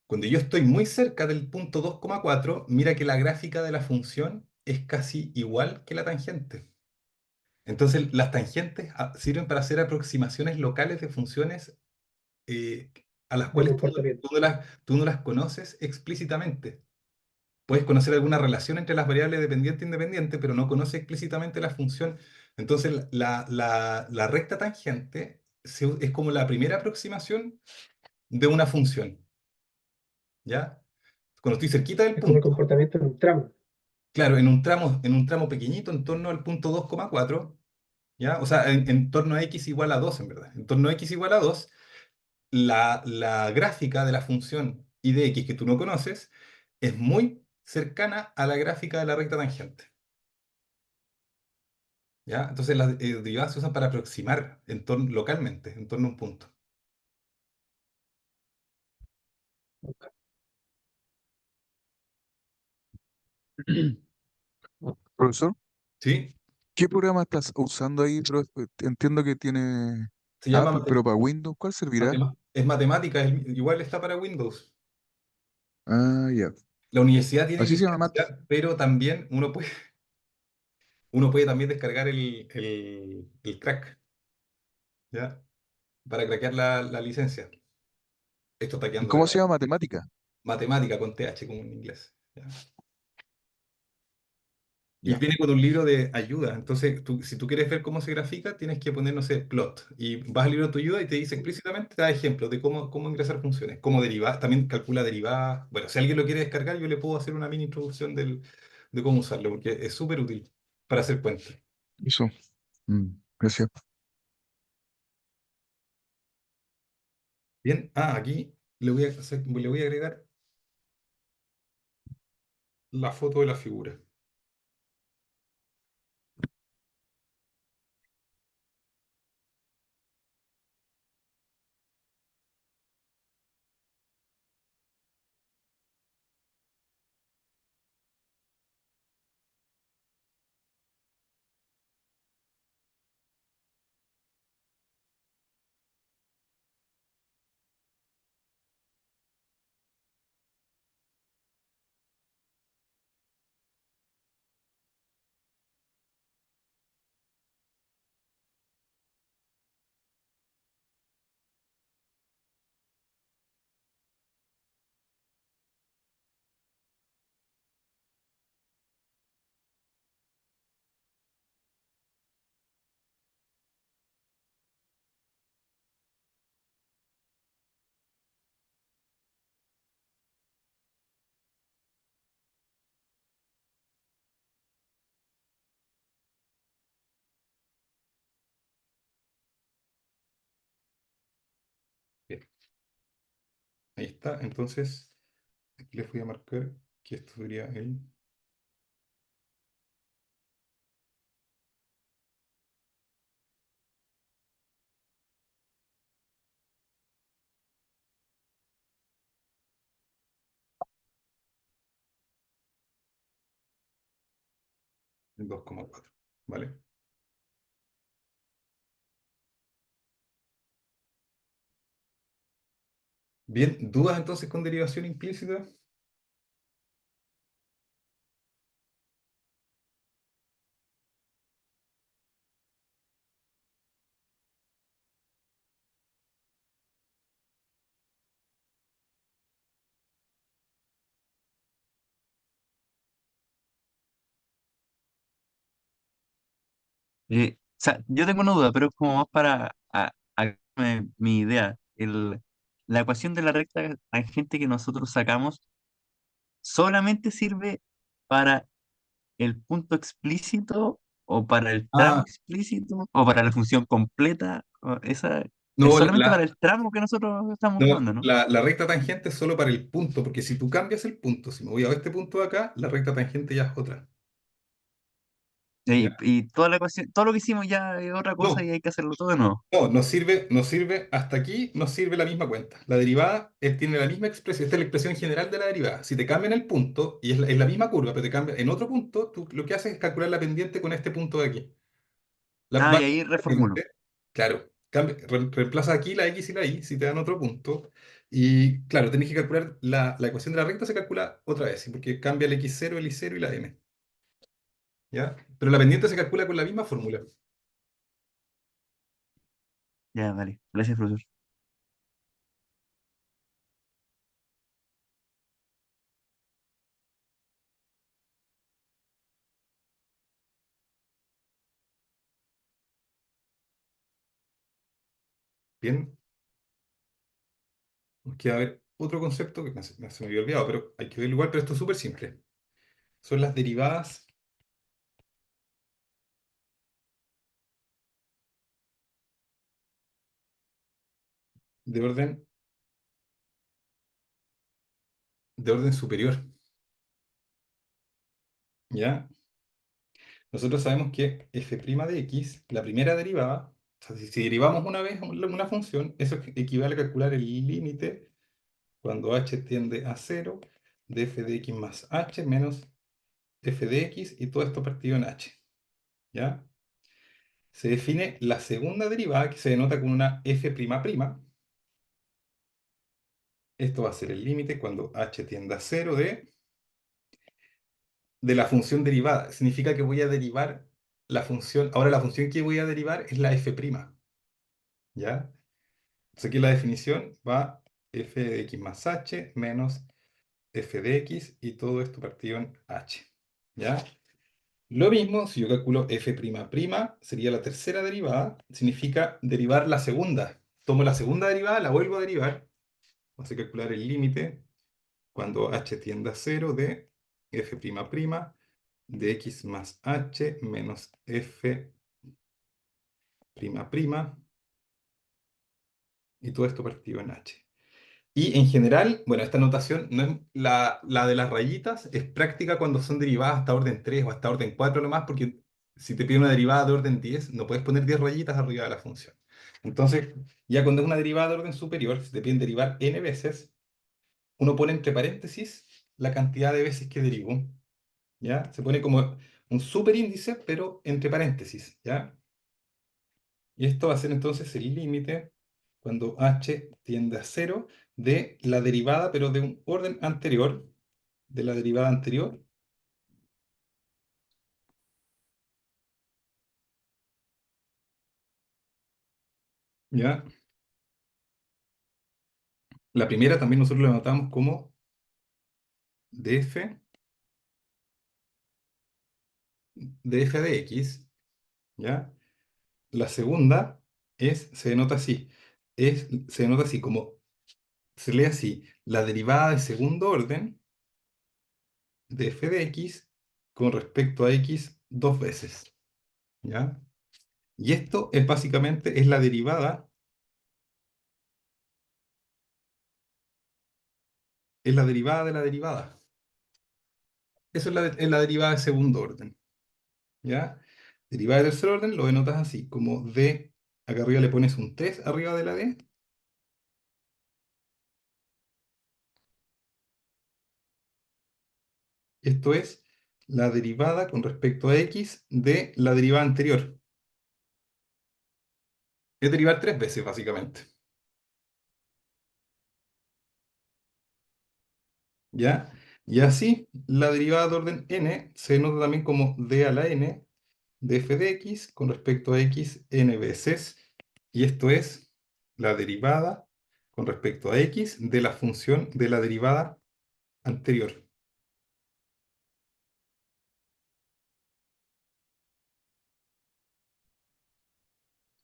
Speaker 1: Cuando yo estoy muy cerca del punto 2,4, mira que la gráfica de la función es casi igual que la tangente. Entonces, las tangentes sirven para hacer aproximaciones locales de funciones eh, a las
Speaker 7: de
Speaker 1: cuales
Speaker 7: comportamiento.
Speaker 1: tú no las conoces explícitamente. Puedes conocer alguna relación entre las variables dependiente e independiente, pero no conoces explícitamente la función. Entonces, la recta tangente es como la primera aproximación de una función, ¿ya? Cuando estoy cerquita del
Speaker 7: Es como el
Speaker 1: punto,
Speaker 7: comportamiento en un tramo.
Speaker 1: claro, en un tramo pequeñito, en torno al punto 2,4, ¿ya? O sea, en torno a x igual a 2 en verdad. En torno a x igual a 2, la gráfica de la función y de x que tú no conoces es muy cercana a la gráfica de la recta tangente. ¿Ya? Entonces las derivadas se usan para aproximar localmente, en torno a un punto.
Speaker 8: Profesor,
Speaker 1: ¿Sí?
Speaker 8: ¿qué programa estás usando ahí? Entiendo que tiene
Speaker 1: Se llama
Speaker 8: Apple, pero para Windows, ¿cuál servirá?
Speaker 1: es matemática, igual está para Windows.
Speaker 8: Ah, ya.
Speaker 1: La universidad tiene
Speaker 8: Así se llama
Speaker 1: licencia, pero también uno puede también descargar el crack, ¿ya? Para craquear la licencia. Esto está
Speaker 8: ¿Y
Speaker 1: quedando de
Speaker 8: cómo se
Speaker 1: más.
Speaker 8: llama matemática?
Speaker 1: Matemática con TH como en inglés. ¿Ya? Y
Speaker 8: Ya,
Speaker 1: viene con un libro de ayuda. Entonces, si tú quieres ver cómo se grafica, tienes que poner, no sé, plot. Y vas al libro de tu ayuda y te dice explícitamente, te da ejemplos de cómo ingresar funciones, cómo derivar, también calcula derivadas. Bueno, si alguien lo quiere descargar, yo le puedo hacer una mini introducción de cómo usarlo, porque es súper útil para hacer cuentas.
Speaker 8: eso. Gracias.
Speaker 1: Bien, aquí le voy a agregar la foto de la figura. Bien, ahí está. Entonces, aquí les voy a marcar que esto sería el 2,4. ¿Vale? Bien, ¿dudas entonces con derivación implícita?
Speaker 2: O sea, yo tengo una duda, pero es como más para mi idea. La ecuación de la recta tangente que nosotros sacamos solamente sirve para el punto explícito o para el tramo
Speaker 1: Ah,
Speaker 2: explícito o para la función completa. Esa es
Speaker 1: no,
Speaker 2: solamente para el tramo que nosotros estamos
Speaker 1: no,
Speaker 2: usando, ¿no?
Speaker 1: la recta tangente es solo para el punto, porque si tú cambias el punto, si me voy a este punto de acá, la recta tangente ya es otra. ¿ya?
Speaker 2: Y toda la ecuación, todo lo que hicimos ya es otra cosa y
Speaker 1: No,
Speaker 2: hay que hacerlo todo de nuevo.
Speaker 1: no, nos sirve, hasta aquí nos sirve la misma cuenta. La derivada tiene la misma expresión, esta es la expresión general de la derivada. Si te cambian el punto, y es la misma curva, pero te cambia en otro punto, tú lo que haces es calcular la pendiente con este punto de aquí.
Speaker 2: Ah,
Speaker 1: Va
Speaker 2: y ahí
Speaker 1: la
Speaker 2: reformulo.
Speaker 1: pendiente, claro, reemplaza aquí la x y la y, si te dan otro punto. Y claro, tenés que calcular la ecuación de la recta, se calcula otra vez, ¿sí? Porque cambia el x0, el y0 y la m. ¿Ya? Pero la pendiente se calcula con la misma fórmula.
Speaker 2: Ya, vale. Gracias, profesor.
Speaker 1: Bien, nos queda ver otro concepto que se me había olvidado, pero hay que verlo igual, pero esto es súper simple. Son las derivadas de orden superior. ¿Ya? Nosotros sabemos que f' de x, la primera derivada, o sea, si derivamos una vez una función, eso equivale a calcular el límite cuando h tiende a cero de f de x más h menos f de x y todo esto partido en h. ¿Ya? Se define la segunda derivada que se denota con una f''. Esto va a ser el límite cuando h tiende a cero de la función derivada. Significa que voy a derivar la función. Ahora la función que voy a derivar es la f'. ¿Ya? Entonces aquí la definición va f de x más h menos f de x y todo esto partido en h. ¿Ya? Lo mismo, si yo calculo f'', sería la tercera derivada, significa derivar la segunda. Tomo la segunda derivada, la vuelvo a derivar. Vamos a calcular el límite cuando h tiende a cero de f'' de x más h menos f'' y todo esto partido en h. Y en general, bueno, esta notación no es la de las rayitas, es práctica cuando son derivadas hasta orden 3 o hasta orden 4 nomás, porque si te pide una derivada de orden 10 no puedes poner 10 rayitas arriba de la función. Entonces, ya cuando es una derivada de orden superior, si te piden derivar n veces, uno pone entre paréntesis la cantidad de veces que derivó, ¿ya? Se pone como un superíndice, pero entre paréntesis, ¿ya? Y esto va a ser entonces el límite cuando h tiende a cero de la derivada, pero de un orden anterior, de la derivada anterior, ¿ya? La primera también nosotros la anotamos como df de x, ¿ya? La segunda se denota así, se denota así, como se lee así, la derivada de segundo orden de f de x con respecto a x dos veces, ¿ya? Y esto es básicamente es la derivada, es la derivada de la derivada. Eso es la derivada de segundo orden, ¿ya? Derivada de tercer orden lo denotas así, como d, acá arriba le pones un 3 arriba de la d, esto es la derivada con respecto a x de la derivada anterior. Es derivar tres veces, básicamente, ¿ya? Y así, la derivada de orden n se denota también como d a la n de f de x con respecto a x n veces, y esto es la derivada con respecto a x de la función de la derivada anterior.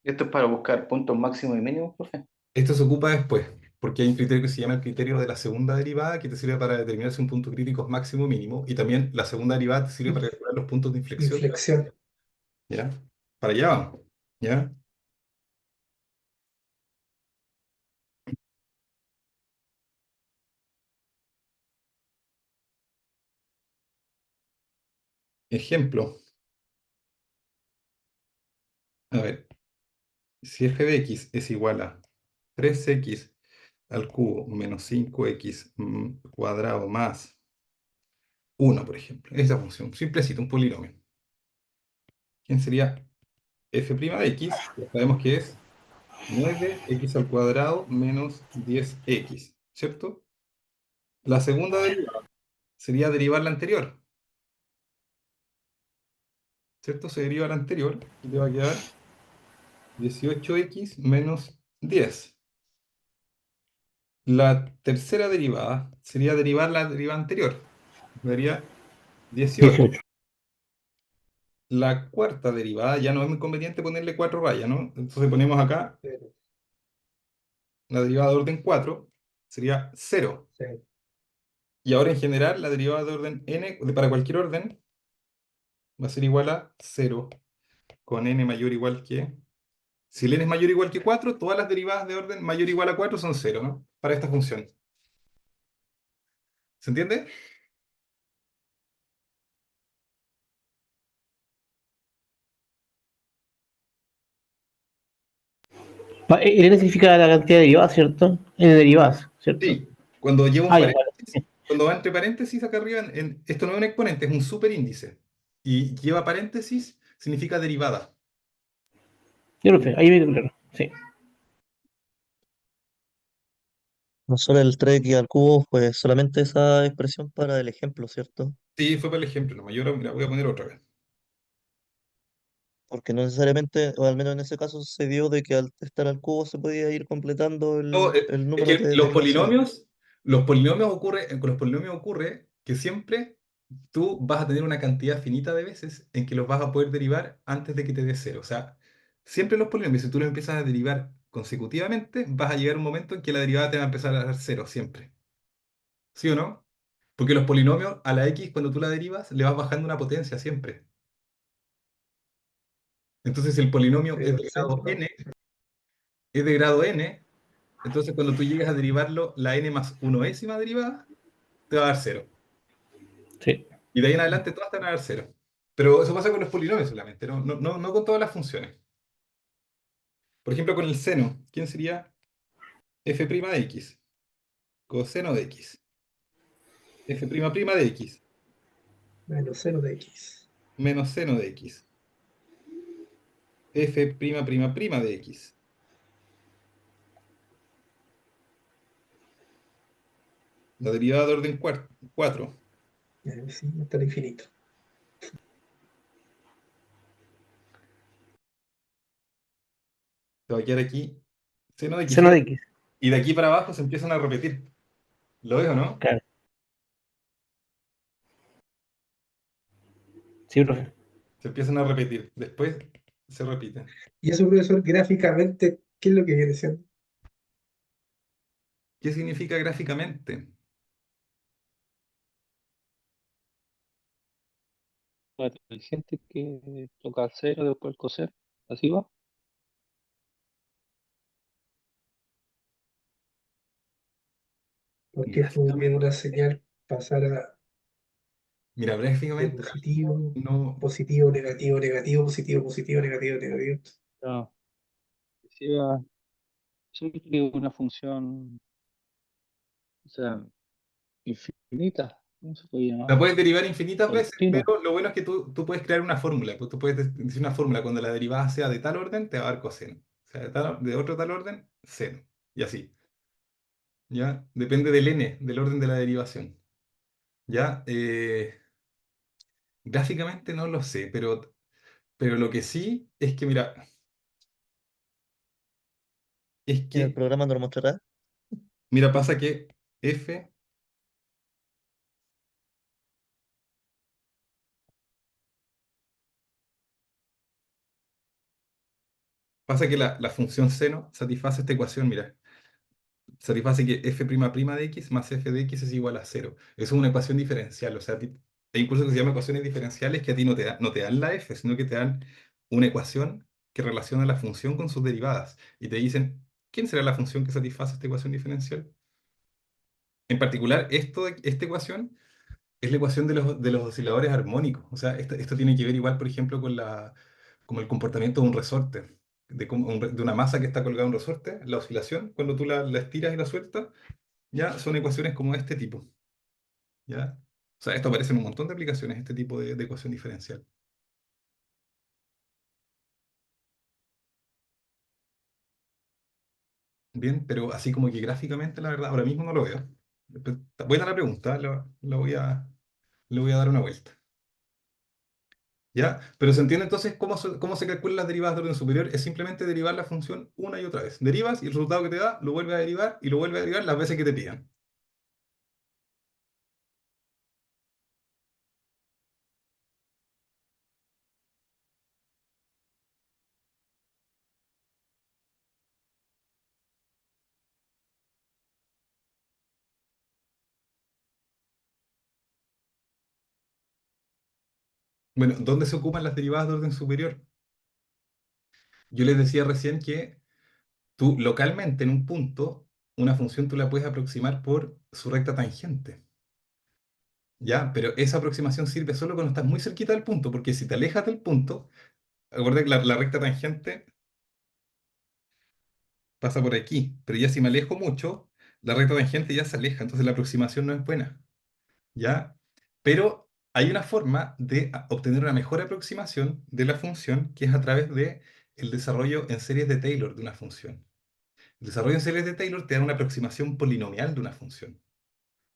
Speaker 6: Esto es para buscar puntos máximos y mínimos, profe.
Speaker 1: Esto se ocupa después, porque hay un criterio que se llama el criterio de la segunda derivada, que te sirve para determinar si un punto crítico es máximo o mínimo, y también la segunda derivada te sirve para calcular los puntos de inflexión.
Speaker 7: Inflexión.
Speaker 1: ¿Ya? Para allá vamos. ¿Ya? Ejemplo. A ver, si f de x es igual a 3x al cubo menos 5x cuadrado más 1, por ejemplo. Esa función, simplecito, un polinomio. ¿Quién sería f' de x? Ya sabemos que es 9x al cuadrado menos 10x, ¿cierto? La segunda derivada sería derivar la anterior, ¿cierto? Se deriva la anterior y te va a quedar 18x menos 10. La tercera derivada sería derivar la derivada anterior, daría 18.
Speaker 5: 18.
Speaker 1: La cuarta derivada ya no es muy conveniente ponerle 4 rayas, ¿no? Entonces ponemos acá
Speaker 7: Cero,
Speaker 1: la derivada de orden 4 sería 0.
Speaker 7: cero.
Speaker 1: Y ahora en general la derivada de orden n para cualquier orden va a ser igual a 0 con n mayor o igual que... Si el n es mayor o igual que 4, todas las derivadas de orden mayor o igual a 4 son 0, ¿no? Para esta función. ¿Se entiende?
Speaker 5: El N significa la cantidad de derivadas, ¿cierto? N derivadas, ¿cierto?
Speaker 1: Sí. Cuando lleva un
Speaker 5: Ah, ya, vale.
Speaker 1: paréntesis, cuando va entre paréntesis acá arriba, esto no es un exponente, es un superíndice. Y lleva paréntesis, significa derivada.
Speaker 5: Yo lo sé, ahí me quedó claro. Sí.
Speaker 9: No solo el 3x al cubo, pues solamente esa expresión para el ejemplo, ¿cierto?
Speaker 1: Sí, fue para el ejemplo, no, yo ahora la voy a poner otra vez.
Speaker 9: Porque no necesariamente, o al menos en ese caso, se dio de que al estar al cubo se podía ir completando
Speaker 1: No,
Speaker 9: el
Speaker 1: es
Speaker 9: número
Speaker 1: que
Speaker 9: de derivaciones.
Speaker 1: con los polinomios ocurre que siempre tú vas a tener una cantidad finita de veces en que los vas a poder derivar antes de que te dé cero. O sea, siempre los polinomios, si tú los empiezas a derivar consecutivamente, vas a llegar a un momento en que la derivada te va a empezar a dar cero siempre. ¿Sí o no? Porque los polinomios a la x, cuando tú la derivas, le vas bajando una potencia siempre. Entonces, si el polinomio es
Speaker 7: Pero
Speaker 1: de
Speaker 7: el
Speaker 1: grado
Speaker 7: centro,
Speaker 1: n, es de grado n, entonces cuando tú llegas a derivarlo, la n más 1ª derivada te va a dar cero.
Speaker 5: Sí.
Speaker 1: Y de ahí en adelante todas te van a dar cero. Pero eso pasa con los polinomios solamente, no con todas las funciones. Por ejemplo, con el seno, ¿quién sería f' de x? Coseno de x. F' de x
Speaker 7: menos cero de x.
Speaker 1: menos seno de x. F' de x. La derivada de orden 4.
Speaker 7: Sí, hasta el infinito.
Speaker 1: Te va a quedar aquí seno de x.
Speaker 5: Seno de X.
Speaker 1: Y de aquí para abajo se empiezan a repetir. ¿Lo ves o no?
Speaker 5: Claro. Sí, profe.
Speaker 1: Se empiezan a repetir. Después se repiten.
Speaker 7: Y eso, profesor, gráficamente, ¿qué es lo que viene siendo?
Speaker 1: ¿Qué significa gráficamente?
Speaker 10: Hay gente que toca cero, después coser, así va.
Speaker 7: Porque esto de
Speaker 1: Gráficamente.
Speaker 7: una señal pasara
Speaker 1: Mira,
Speaker 7: de
Speaker 1: gráficamente
Speaker 7: positivo,
Speaker 1: no.
Speaker 7: positivo, negativo, negativo, positivo, positivo, negativo, negativo.
Speaker 10: No, decía, siempre que una función, o sea, infinita, ¿cómo se puede
Speaker 1: La
Speaker 10: llamar?
Speaker 1: puedes derivar infinitas veces,
Speaker 10: Continua.
Speaker 1: pero lo bueno es que tú puedes crear una fórmula. Pues tú puedes decir una fórmula cuando la derivada sea de tal orden, te va a dar coseno. O sea, de otro tal orden, seno. Y así. ¿Ya? Depende del n, del orden de la derivación. ¿Ya? Gráficamente no lo sé, pero lo que sí es que, mira, es
Speaker 9: En el
Speaker 1: que,
Speaker 9: programa nos lo mostrará.
Speaker 1: mira, pasa que f, pasa que la función seno satisface esta ecuación, mira. Satisface que f' de x más f de x es igual a cero. Eso es una ecuación diferencial, o sea, hay incluso que se llama ecuaciones diferenciales que a ti no te dan la f, sino que te dan una ecuación que relaciona la función con sus derivadas. Y te dicen, ¿quién será la función que satisface esta ecuación diferencial? En particular, esta ecuación es la ecuación de los osciladores armónicos. O sea, esto tiene que ver igual, por ejemplo, como el comportamiento de un resorte, de una masa que está colgada en un resorte, la oscilación, cuando tú la estiras y la sueltas, ya son ecuaciones como de este tipo, ¿ya? O sea, esto aparece en un montón de aplicaciones, este tipo de ecuación diferencial. Bien, pero así como que gráficamente, la verdad, ahora mismo no lo veo. Voy a dar la pregunta, le voy a dar una vuelta. ¿Ya? Pero se entiende entonces cómo se calculan las derivadas de orden superior. Es simplemente derivar la función una y otra vez. Derivas y el resultado que te da lo vuelves a derivar y lo vuelves a derivar las veces que te pidan. Bueno, ¿dónde se ocupan las derivadas de orden superior? Yo les decía recién que tú localmente en un punto, una función tú la puedes aproximar por su recta tangente. ¿Ya? Pero esa aproximación sirve solo cuando estás muy cerquita del punto, porque si te alejas del punto, acuérdate que la recta tangente pasa por aquí, pero ya si me alejo mucho, la recta tangente ya se aleja, entonces la aproximación no es buena. ¿Ya? Pero hay una forma de obtener una mejor aproximación de la función, que es a través de el desarrollo en series de Taylor de una función. El desarrollo en series de Taylor te da una aproximación polinomial de una función,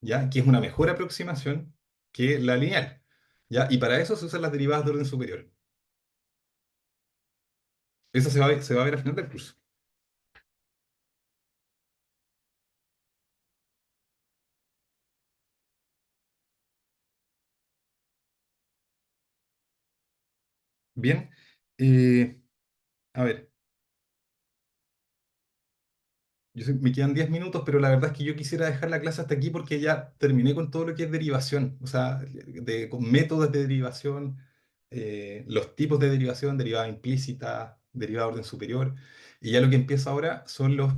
Speaker 1: ¿ya? Que es una mejor aproximación que la lineal, ¿ya? Y para eso se usan las derivadas de orden superior. Eso se va a ver al final del curso. Bien, eh, a ver. Me quedan 10 minutos, pero la verdad es que yo quisiera dejar la clase hasta aquí porque ya terminé con todo lo que es derivación, o sea, con métodos de derivación, los tipos de derivación, derivada implícita, derivada de orden superior, y ya lo que empieza ahora son los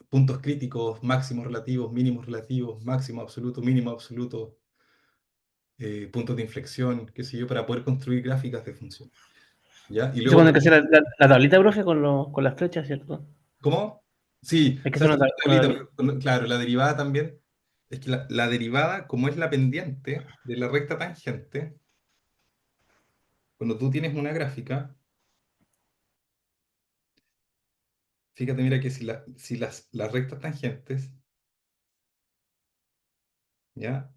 Speaker 1: puntos críticos, máximos relativos, mínimos relativos, máximo absoluto, mínimo absoluto, puntos de inflexión, qué sé yo, para poder construir gráficas de función. ¿Ya? Y
Speaker 5: Eso
Speaker 1: luego
Speaker 5: cuando hay que hacer la tablita, profe, con las flechas, ¿cierto?
Speaker 1: ¿cómo? Sí,
Speaker 5: Hay que
Speaker 1: se
Speaker 5: hacer
Speaker 1: hace una
Speaker 5: una
Speaker 1: tablita,
Speaker 5: tablita.
Speaker 1: pero claro, la derivada también. Es que la derivada, como es la pendiente de la recta tangente, cuando tú tienes una gráfica, fíjate, mira que si las rectas tangentes, ¿ya?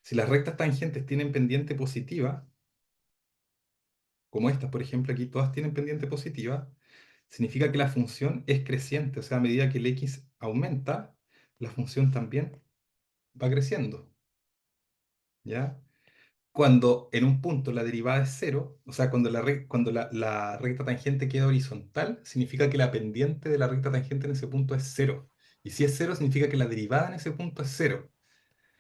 Speaker 1: Si las rectas tangentes tienen pendiente positiva, como estas, por ejemplo, aquí todas tienen pendiente positiva, significa que la función es creciente, o sea, a medida que el x aumenta, la función también va creciendo, ¿ya? Cuando en un punto la derivada es cero, o sea, cuando la recta tangente queda horizontal, significa que la pendiente de la recta tangente en ese punto es cero. Y si es cero, significa que la derivada en ese punto es cero.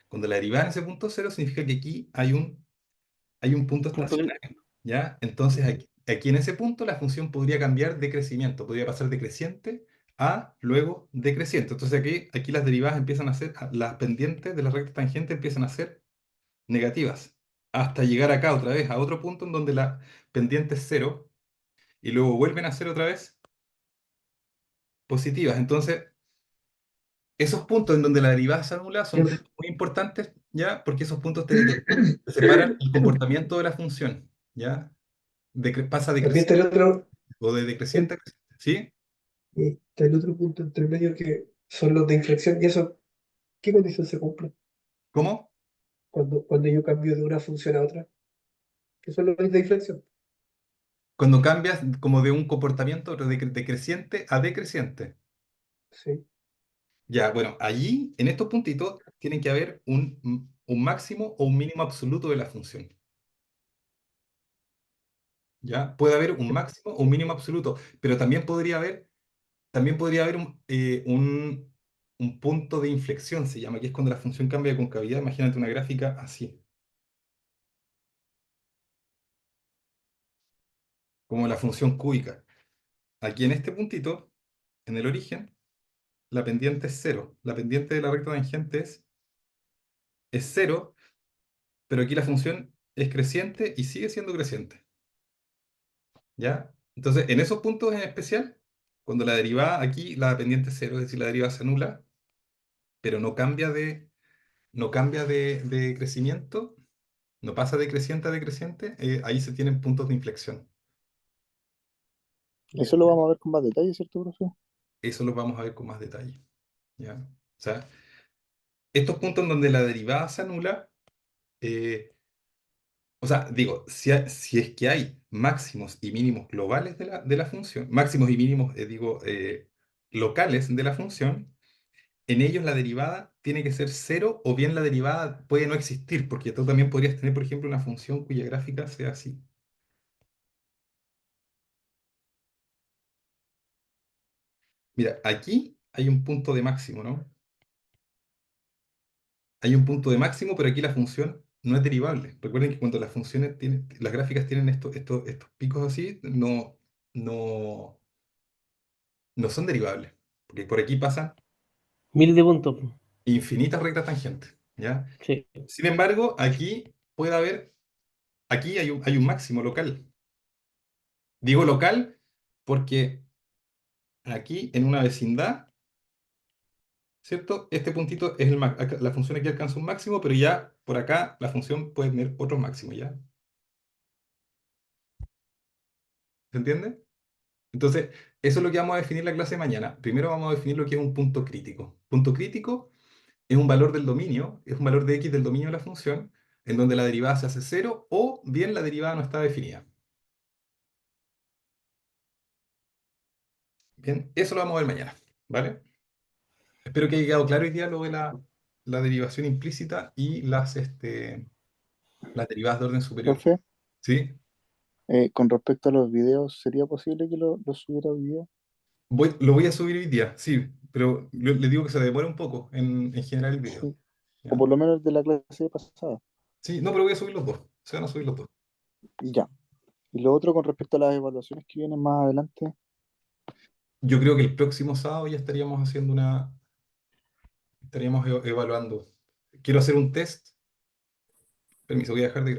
Speaker 1: Cuando la derivada en ese punto es cero, significa que aquí hay un punto estacionario, ¿ya? Entonces, aquí en ese punto la función podría cambiar de crecimiento, podría pasar de creciente a luego decreciente. Entonces, aquí las derivadas empiezan a ser, las pendientes de la recta tangente empiezan a ser negativas, hasta llegar acá otra vez a otro punto en donde la pendiente es cero y luego vuelven a ser otra vez positivas. Entonces, esos puntos en donde la derivada se anula son
Speaker 7: Profe,
Speaker 1: puntos muy importantes, ¿ya? Porque esos puntos te separan el comportamiento de la función, ¿ya? Pasa de
Speaker 7: también está
Speaker 1: creciente o de decreciente
Speaker 7: el,
Speaker 1: a creciente, ¿sí?
Speaker 7: está el otro punto entre medio que son los de inflexión. ¿Y eso qué condición se cumple
Speaker 1: ¿Cómo?
Speaker 7: cuando yo cambio de una función a otra? ¿Qué son los de inflexión?
Speaker 1: Cuando cambias como de un comportamiento de decreciente a decreciente.
Speaker 7: Sí.
Speaker 1: Ya, bueno, allí, en estos puntitos, tiene que haber un máximo o un mínimo absoluto de la función. ¿Ya? Puede haber un máximo o un mínimo absoluto, pero también podría haber un punto de inflexión, se llama, que es cuando la función cambia de concavidad. Imagínate una gráfica así, como la función cúbica. Aquí en este puntito, en el origen, la pendiente es cero. La pendiente de la recta tangente es cero, pero aquí la función es creciente y sigue siendo creciente. ¿Ya? Entonces, en esos puntos en especial, cuando la derivada aquí, la pendiente es cero, es decir, la derivada se anula, pero no cambia de crecimiento, no pasa de creciente a decreciente, ahí se tienen puntos de inflexión.
Speaker 3: Eso lo vamos a ver con más detalle, ¿cierto, profe?
Speaker 1: Eso lo vamos a ver con más detalle. ¿Ya? O sea, estos puntos en donde la derivada se anula, eh, o sea, digo, si es que hay máximos y mínimos globales de la función, máximos y mínimos, locales de la función, en ellos la derivada tiene que ser cero o bien la derivada puede no existir, porque tú también podrías tener, por ejemplo, una función cuya gráfica sea así. Mira, aquí hay un punto de máximo, ¿no? Hay un punto de máximo, pero aquí la función no es derivable. Recuerden que cuando las funciones tienen, las gráficas tienen estos picos así, no son derivables, porque por aquí pasan
Speaker 5: Miles de puntos.
Speaker 1: infinitas rectas tangentes, ¿ya?
Speaker 5: Sí.
Speaker 1: Sin embargo, aquí hay un máximo local. Digo local porque aquí en una vecindad, ¿cierto? Este puntito es la función aquí alcanza un máximo, pero ya por acá la función puede tener otros máximos, ¿ya? ¿Se entiende? Entonces, eso es lo que vamos a definir la clase de mañana. Primero vamos a definir lo que es un punto crítico. Punto crítico es un valor del dominio, es un valor de x del dominio de la función, en donde la derivada se hace cero o bien la derivada no está definida. Bien, eso lo vamos a ver mañana, ¿vale? Espero que haya quedado claro hoy día lo de la derivación implícita y las derivadas de orden superior.
Speaker 3: Profe,
Speaker 1: ¿Sí?
Speaker 3: con respecto a los videos, ¿sería posible que lo subiera hoy día?
Speaker 1: Lo voy a subir hoy día, sí, pero le digo que se demora un poco en generar el video.
Speaker 3: Sí. O
Speaker 1: ¿Ya?
Speaker 3: por lo menos de la clase pasada.
Speaker 1: Sí, no, pero voy a subir los dos. Se van a subir los dos.
Speaker 3: Ya. Y lo otro con respecto a las evaluaciones que vienen más adelante.
Speaker 1: Yo creo que el próximo sábado ya estaríamos evaluando. Quiero hacer un test. Permiso, voy a dejar de